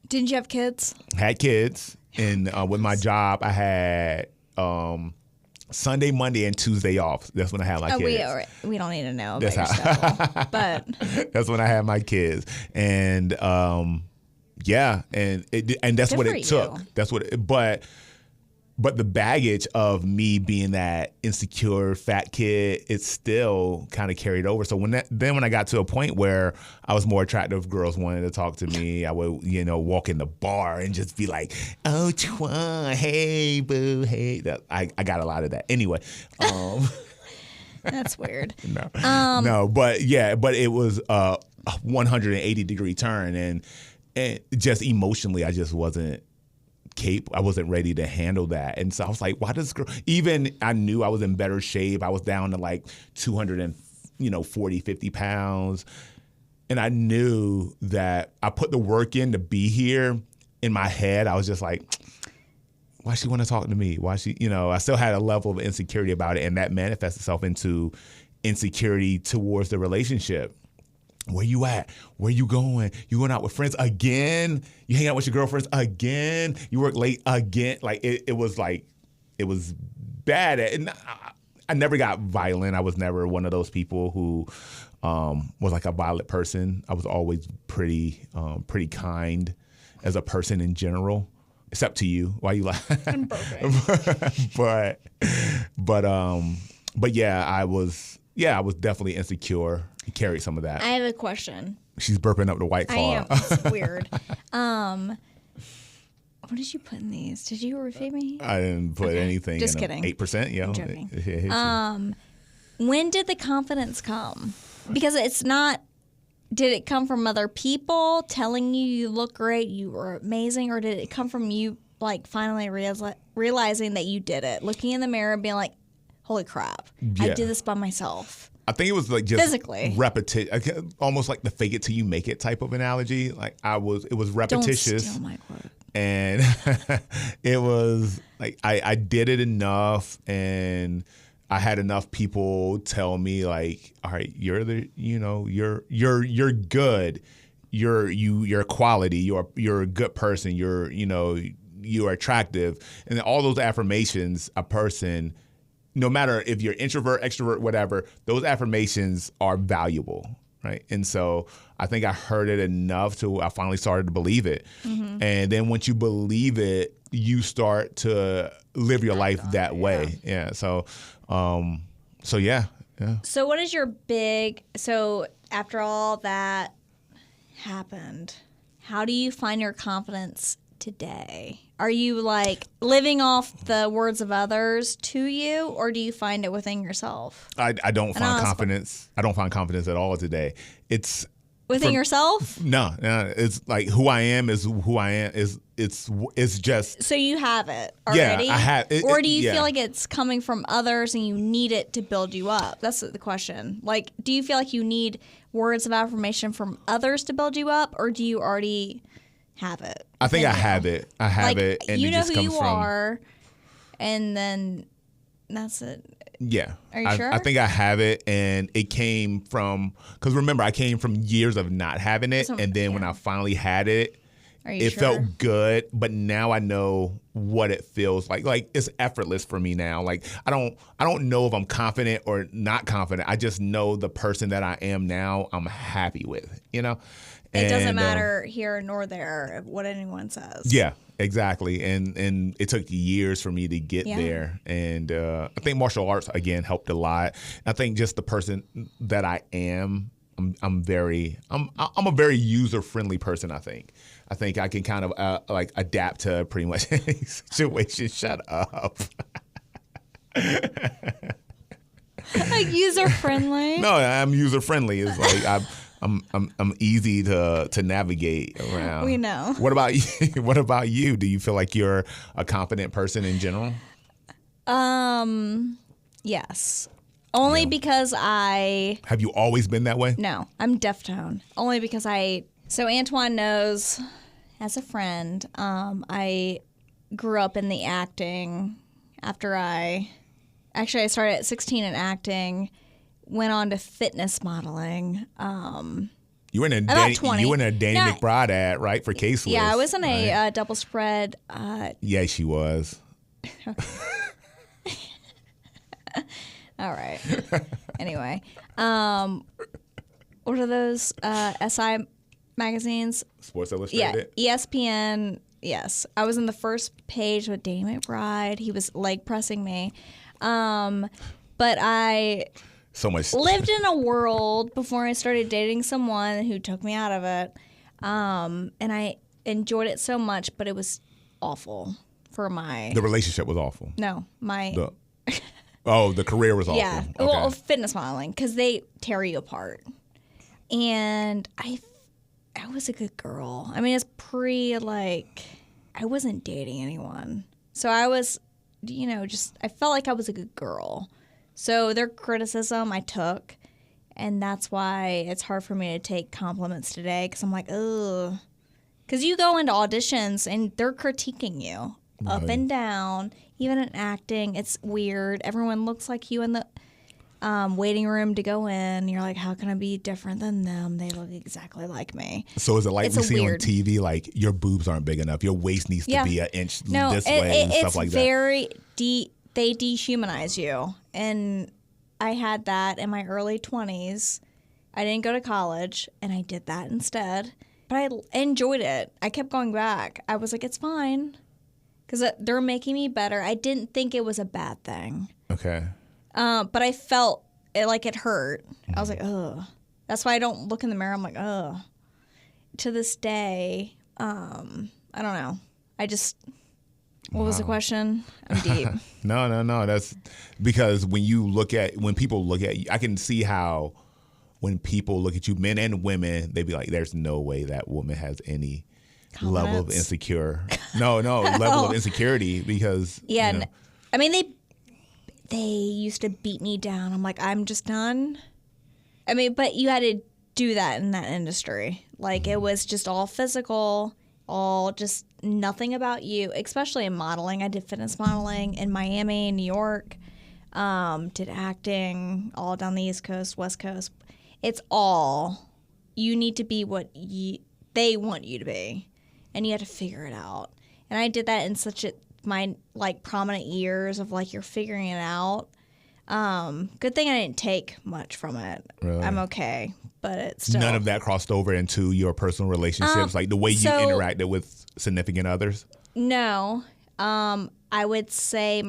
Didn't you have kids? Had kids, and with my job, I had Sunday, Monday, and Tuesday off. That's when I had my kids. We don't need to know about your schedule, but that's when I had my kids, and and that's what it took. That's what. But the baggage of me being that insecure fat kid, it still kind of carried over. So when I got to a point where I was more attractive, girls wanted to talk to me. I would, walk in the bar and just be like, "Oh, Twan, hey, boo, hey." I got a lot of that. Anyway, that's weird. but it was a 180-degree turn, and just emotionally, I just wasn't. I wasn't ready to handle that. And so I was like, why does girl, even I knew I was in better shape. I was down to like 240, 50 pounds. And I knew that I put the work in to be here. In my head, I was just like, why she want to talk to me? Why she, I still had a level of insecurity about it. And that manifests itself into insecurity towards the relationship. Where you at? Where you going? You going out with friends again? You hang out with your girlfriends again? You work late again? Like it was bad. And I never got violent. I was never one of those people who was like a violent person. I was always pretty kind as a person in general, except to you. Why you like? I'm perfect. but yeah, I was definitely insecure. Carried some of that. I have a question. She's burping up the White Claw. I am. It's weird. What did you put in these? Did you refeed me? I didn't put anything. Just kidding. 8%. Yeah. I'm joking. When did the confidence come? Because it's not. Did it come from other people telling you look great, you were amazing, or did it come from you like finally realizing that you did it, looking in the mirror, and being like, "Holy crap, I did this by myself." I think it was like just physically repetition, almost like the fake it till you make it type of analogy. Like it was repetitious. Don't steal my quote. And it was like I did it enough, and I had enough people tell me like, all right, you're good, you're quality, you're a good person, you're attractive, and all those affirmations a person. No matter if you're introvert, extrovert, whatever, those affirmations are valuable, right? And so I think I heard it enough to I finally started to believe it. Mm-hmm. And then once you believe it, you start to live your life that way. Yeah. So yeah. So what is your so after all that happened, how do you find your confidence today? Are you like living off the words of others to you, or do you find it within yourself? I don't find confidence. I don't find confidence at all today. It's within yourself? No, it's like who I am is who I am. It's just. So you have it already? Yeah, I have it. Or do you feel like it's coming from others and you need it to build you up? That's the question. Like, do you feel like you need words of affirmation from others to build you up, or do you already have it? I think I have it. I have it, and you it know just who comes you from. are, and then that's it. Yeah. Are you sure? I think I have it, and it came from because remember I came from years of not having it, and then when I finally had it, it felt good. But now I know what it feels like. Like it's effortless for me now. Like I don't know if I'm confident or not confident. I just know the person that I am now. I'm happy with. It doesn't matter here nor there what anyone says. Yeah, exactly. And it took years for me to get there. And I think martial arts, again, helped a lot. I think just the person that I am, I'm a very user-friendly person, I think. I think I can kind of like adapt to pretty much any situation. Shut up. Like user-friendly? No, I'm user-friendly. It's like I'm easy to navigate around. We know. What about you? What about you? Do you feel like you're a confident person in general? Yes. Only because Have you always been that way? No, I'm deaf tone. Only because so Antoine knows, as a friend, I grew up in the acting after I started at 16 in acting, went on to fitness modeling. You were in a about 20. You were in a Danny McBride ad, right, for K-Swiss? Yeah, I was in a double spread. Yeah, she was. All right. Anyway, what are those SI magazines? Sports Illustrated? Yeah, ESPN. Yes, I was in the first page with Danny McBride. He was leg pressing me, but I lived in a world before I started dating someone who took me out of it, and I enjoyed it so much, but it was awful for my. The relationship was awful. No, my. The career was awful. Yeah, okay. well, fitness modeling, because they tear you apart. And I was a good girl. I mean, it's I wasn't dating anyone. So I was, I felt like I was a good girl. So their criticism I took, and that's why it's hard for me to take compliments today, because I'm like, ugh. Because you go into auditions, and they're critiquing you up and down. Even in acting, it's weird. Everyone looks like you in the waiting room to go in. You're like, how can I be different than them? They look exactly like me. So is it like we see on TV, like your boobs aren't big enough, your waist needs to be an inch this way and stuff like that? It's very they dehumanize you. And I had that in my early 20s. I didn't go to college, and I did that instead. But I enjoyed it. I kept going back. I was like, it's fine. Because they're making me better. I didn't think it was a bad thing. Okay. But I felt like it hurt. I was like, ugh. That's why I don't look in the mirror. I'm like, ugh. To this day, I don't know. What was the question? I'm deep. No. That's because when people look at you, I can see how when people look at you, men and women, they be like, there's no way that woman has any level of insecure. Level of insecurity, because I mean they used to beat me down. I'm like, I'm just done. I mean, but you had to do that in that industry. Like, it was just all physical, all just nothing about you, especially in modeling. I did fitness modeling in Miami, New York, did acting all down the East Coast, West Coast. It's all, you need to be what they want you to be. And you had to figure it out. And I did that in my prominent years of you're figuring it out. Good thing I didn't take much from it. Really? I'm okay, but it's still. None of that crossed over into your personal relationships, like the way you interacted with significant others? No. I would say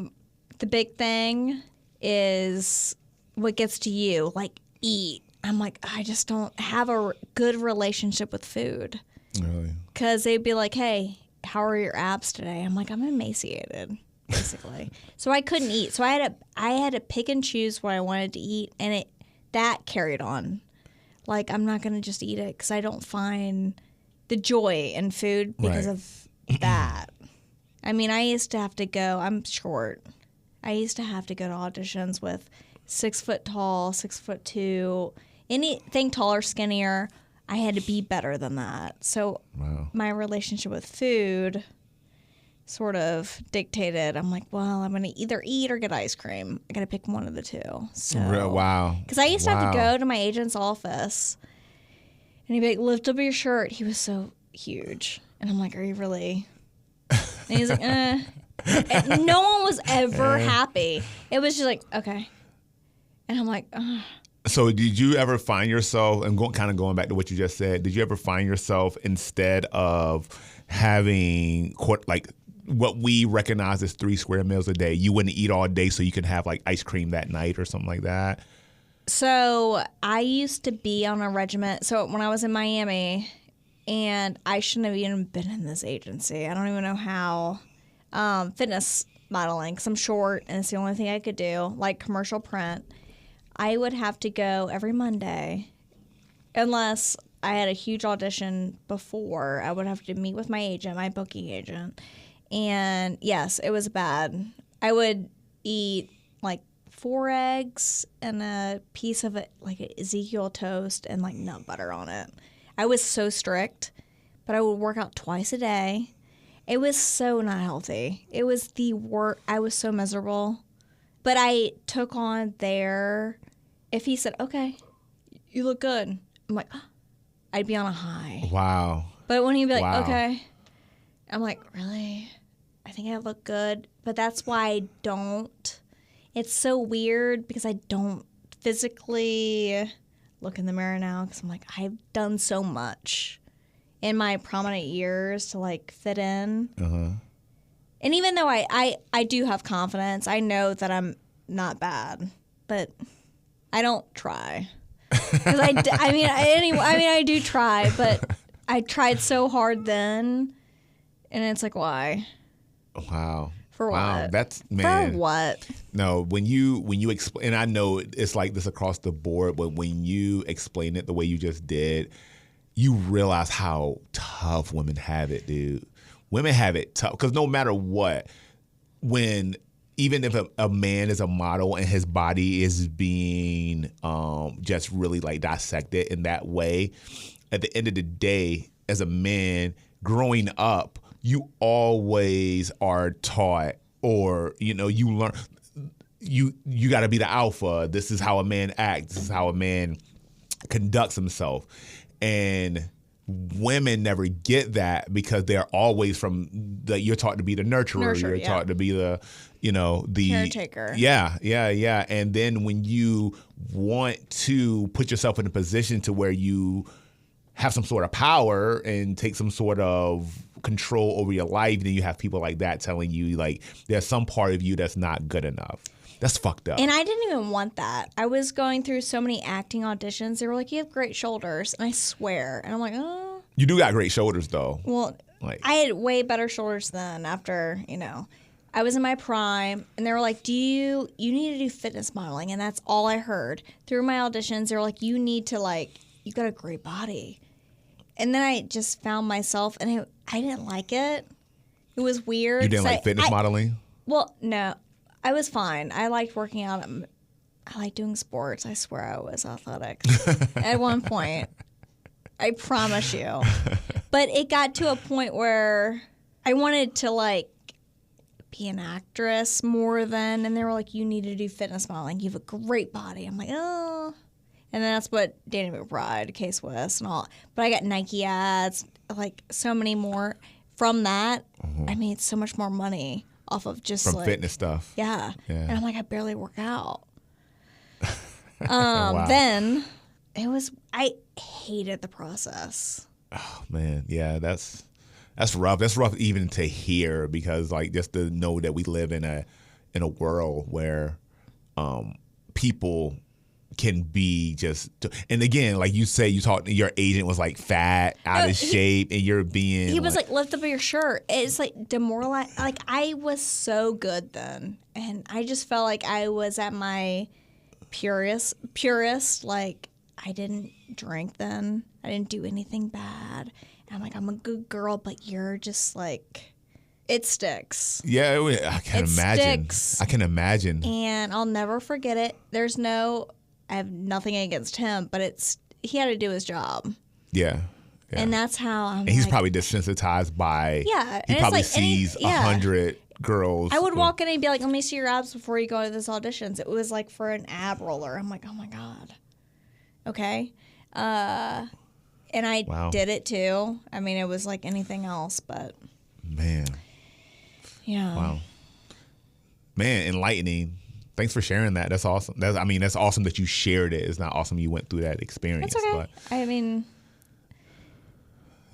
the big thing is what gets to you, like eat. I'm like, I just don't have a good relationship with food. Really? Because they'd be like, hey, how are your abs today? I'm like, I'm emaciated, basically. So I couldn't eat. So I had to pick and choose what I wanted to eat, and that carried on. Like, I'm not going to just eat it because I don't find the joy in food because of that. I mean, I used to have to go, I'm short. I used to have to go to auditions with 6 foot tall, 6'2", anything taller, skinnier. I had to be better than that. So my relationship with food sort of dictated. I'm like, well, I'm going to either eat or get ice cream. I got to pick one of the two. So, wow. Because I used to have to go to my agent's office, and he'd be like, lift up your shirt. He was so huge. And I'm like, are you really? And he's like, eh. And no one was ever happy. It was just like, okay. And I'm like, ugh. So did you ever find yourself, and kind of going back to what you just said, did you ever find yourself, instead of having what we recognize as 3 square meals a day, you wouldn't eat all day so you could have ice cream that night or something like that? So I used to be on a regiment. So when I was in Miami, and I shouldn't have even been in this agency. I don't even know how. Fitness modeling, because I'm short and it's the only thing I could do, like commercial print. I would have to go every Monday unless I had a huge audition before, I would have to meet with my agent, my booking agent. And yes, it was bad. I would eat like 4 eggs and a piece of it, like an Ezekiel toast and like nut butter on it. I was so strict, but I would work out twice a day. It was so not healthy. It was the worst. I was so miserable. But I took on if he said, okay, you look good, I'm like, oh, I'd be on a high. Wow. But when he'd be like, okay, I'm like, really? I think I look good. But that's why I don't. It's so weird because I don't physically look in the mirror now because I'm like, I've done so much in my prominent years to like fit in. Uh-huh. And even though I do have confidence, I know that I'm not bad, but I don't try. I do try, but I tried so hard then, and it's like, why? Wow. For what? That's, man. For what? No, when you explain, and I know it's like this across the board, but when you explain it the way you just did, you realize how tough women have it, dude. Women have it tough because no matter what, even if a man is a model and his body is being just really like dissected in that way, at the end of the day, as a man growing up, you always are taught, or you learn, you got to be the alpha. This is how a man acts. This is how a man conducts himself, and women never get that because they're always you're taught to be the nurturer. You're taught to be the caretaker. Yeah. And then when you want to put yourself in a position to where you have some sort of power and take some sort of control over your life, then you have people like that telling you like there's some part of you that's not good enough. That's fucked up. And I didn't even want that. I was going through so many acting auditions. They were like, you have great shoulders. And I swear. And I'm like, oh. You do got great shoulders, though. Well, I had way better shoulders then after, I was in my prime. And they were like, you need to do fitness modeling. And that's all I heard. Through my auditions, they were like, you need to, you got a great body. And then I just found myself, and I didn't like it. It was weird. You didn't like fitness modeling? Well, no. I was fine. I liked working out. I liked doing sports. I swear I was athletic at one point. I promise you. But it got to a point where I wanted to be an actress more than, and they were like, you need to do fitness modeling. You have a great body. I'm like, oh. And then that's what Danny McBride, K-Swiss, and all. But I got Nike ads, so many more. From that, I made so much more money off of just from fitness stuff. Yeah. And I'm like, I barely work out. Wow. Then I hated the process. Oh man. Yeah, that's rough. That's rough even to hear because just to know that we live in a world where people can be just, and again, like you say, your agent was fat, out of shape, and you're being. He was lift up your shirt. It's demoralized. I was so good then, and I just felt like I was at my purest. I didn't drink then. I didn't do anything bad. And I'm a good girl, but you're just it sticks. Yeah, I can imagine. Sticks. I can imagine. And I'll never forget it. I have nothing against him, but he had to do his job. Yeah. And that's how and he's probably desensitized by. Yeah. He probably sees 100 girls. I would walk in and be like, let me see your abs before you go to this auditions. It was for an ab roller. I'm like, oh my God. Okay. And I did it too. I mean, it was like anything else, but. Man. Yeah. Wow. Man, enlightening. Thanks for sharing that. That's awesome. That's awesome that you shared it. It's not awesome you went through that experience. That's okay.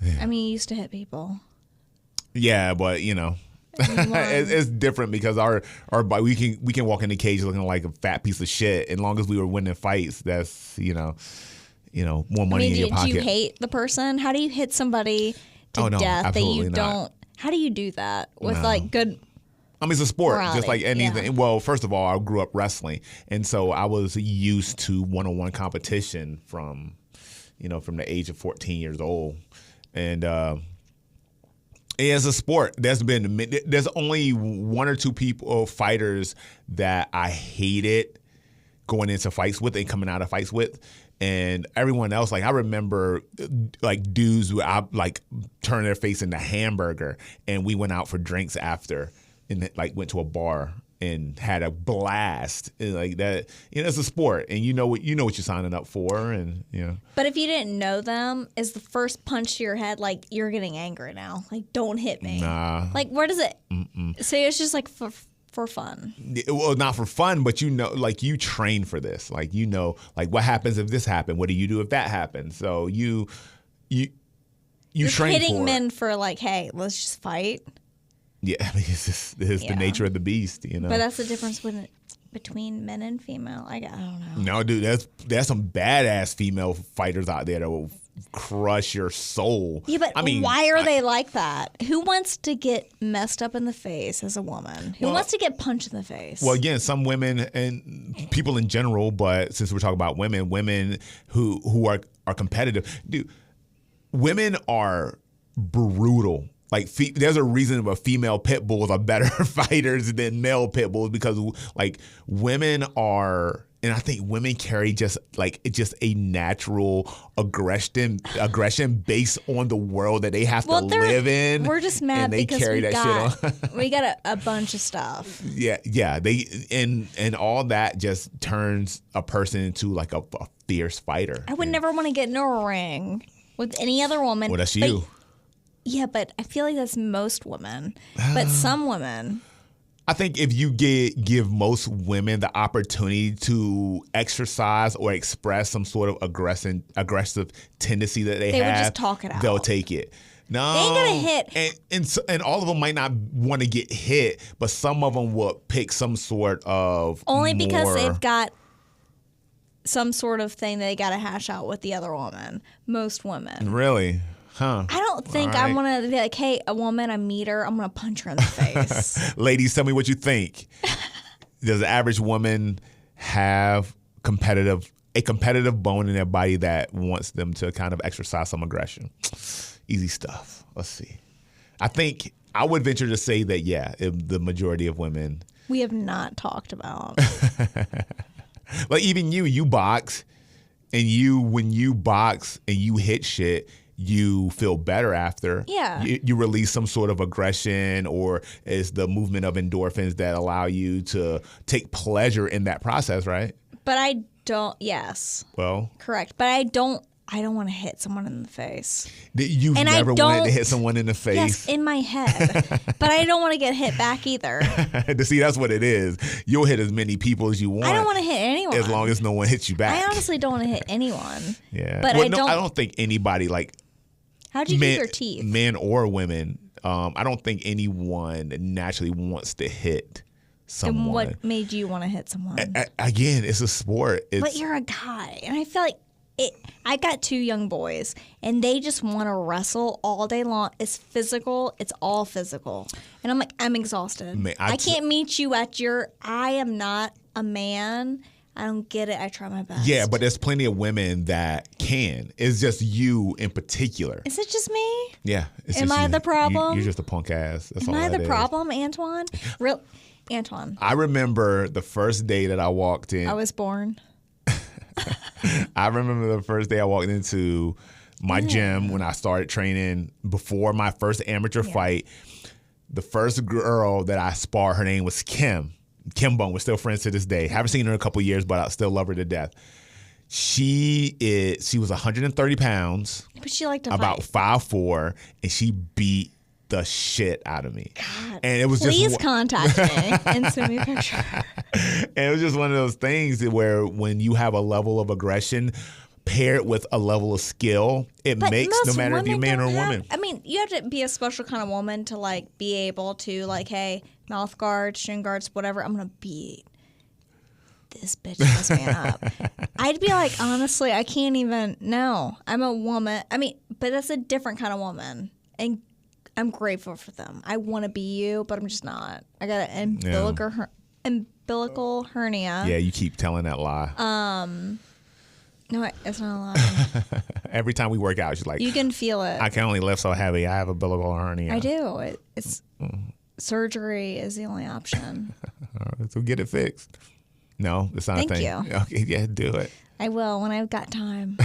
But, you used to hit people. Yeah, but it's different because our we can walk in the cage looking like a fat piece of shit. As long as we were winning fights, that's more money in your pocket. Do you hate the person? How do you hit somebody to death that you don't? How do you do that with good? It's a sport, morality. just like anything. Yeah. Well, first of all, I grew up wrestling, and so I was used to one-on-one competition from, from the age of 14 years old. And as a sport, there's only one or two fighters that I hated going into fights with and coming out of fights with. And everyone else, like I remember like dudes who I like turn their face into hamburger, and we went out for drinks after and like went to a bar and had a blast. And like that, it's a sport, and you know what you're signing up for, and But if you didn't know them, is the first punch to your head like you're getting angry now? Like, don't hit me. Nah. Like, where does it? So it's just like for fun. Well, not for fun, but like you train for this. Like like what happens if this happened? What do you do if that happens? So you train hitting for men for like, hey, let's just fight. Yeah, I mean, it's the nature of the beast, But that's the difference between men and female. I don't know. No, dude, there's some badass female fighters out there that will crush your soul. Yeah, but why are they like that? Who wants to get messed up in the face as a woman? Who wants to get punched in the face? Well, again, some women and people in general, but since we're talking about women who are competitive, dude, women are brutal. Like there's a reason why female pit bulls are better fighters than male pit bulls, because like women are, and I think women carry just a natural aggression based on the world that they have to live in. We're just mad because we got a bunch of stuff. Yeah. They and all that just turns a person into like a fierce fighter. I would never want to get in a ring with any other woman. Well, that's you. Yeah, but I feel like that's most women. But some women. I think if you give most women the opportunity to exercise or express some sort of aggressive tendency that they have, would just talk it out. They'll take it. No, they ain't gonna hit. And all of them might not want to get hit, but some of them will pick some sort of because they've got some sort of thing they got to hash out with the other woman. Most women. Really? Huh. I don't think I want to be like, hey, a woman, I meet her, I'm going to punch her in the face. Ladies, tell me what you think. Does the average woman have a competitive bone in their body that wants them to kind of exercise some aggression? Easy stuff. Let's see. I think I would venture to say that, the majority of women. We have not talked about. Like even you box, and when you box and you hit shit, you feel better after. Yeah. You release some sort of aggression, or it's the movement of endorphins that allow you to take pleasure in that process, right? But I don't, yes. Well. Correct. But I don't want to hit someone in the face. You've never wanted to hit someone in the face? Yes, in my head. But I don't want to get hit back either. See, that's what it is. You'll hit as many people as you want. I don't want to hit anyone. As long as no one hits you back. I honestly don't want to hit anyone. Yeah. But I don't think anybody like... How'd you keep your teeth? Men or women, I don't think anyone naturally wants to hit someone. And what made you want to hit someone? Again, it's a sport. But you're a guy, and I feel like I got two young boys, and they just want to wrestle all day long. It's physical. It's all physical. And I'm like, I'm exhausted. Man, I can't meet you at I am not a man. I don't get it. I try my best. Yeah, but there's plenty of women that can. It's just you in particular. Is it just me? Yeah. Am I the problem? You're just a punk ass. That's all Am I that the is. problem, Antoine? Antoine. I remember the first day that I walked in. I was born. I remember the first day I walked into my gym when I started training before my first amateur fight. The first girl that I sparred, her name was Kim. Kim Bone. We're still friends to this day. Haven't seen her in a couple of years, but I still love her to death. She was 130 pounds. But she liked to about fight. 5'4", and she beat the shit out of me. God, and it was please contact me and send me a picture. And it was just one of those things where when you have a level of aggression paired with a level of skill, it makes no matter if you're a man or a woman. I mean, you have to be a special kind of woman to like be able to like, hey, mouth guards, shin guards, whatever. I'm gonna beat this bitch ass man up. I'd be like, honestly, I can't even. No, I'm a woman. I mean, but that's a different kind of woman, and I'm grateful for them. I want to be you, but I'm just not. I got an umbilical hernia. Yeah, you keep telling that lie. No, it's not a lie. Every time we work out, she's like, you can feel it. I can only lift so heavy. I have a umbilical hernia. I do. It's surgery is the only option. So get it fixed. No, it's not a thing. Thank you. Okay, yeah, do it. I will when I've got time.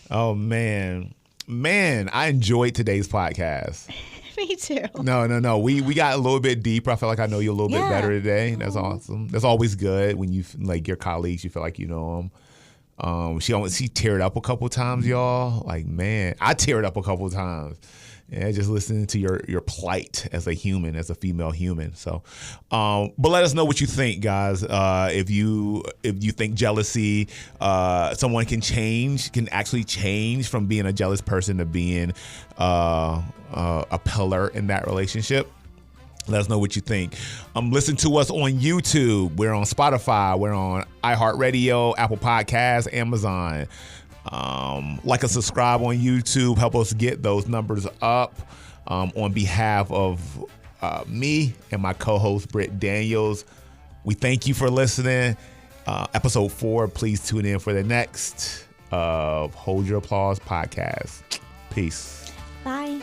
Oh, man. Man, I enjoyed today's podcast. Me too. No. We got a little bit deeper. I feel like I know you a little bit better today. That's awesome. That's always good when you, like, your colleagues, you feel like you know them. She teared up a couple times, y'all. Like, man, I teared up a couple times. Yeah, just listening to your plight as a human, as a female human. So, but let us know what you think, guys. If you think jealousy, someone can actually change from being a jealous person to being a pillar in that relationship. Let us know what you think. Listen to us on YouTube. We're on Spotify. We're on iHeartRadio, Apple Podcasts, Amazon. Like and subscribe on YouTube. Help us get those numbers up. On behalf of me and my co-host Britt Daniels, we thank you for listening. Episode 4. Please tune in for the next Hold Your Applause podcast. Peace. Bye.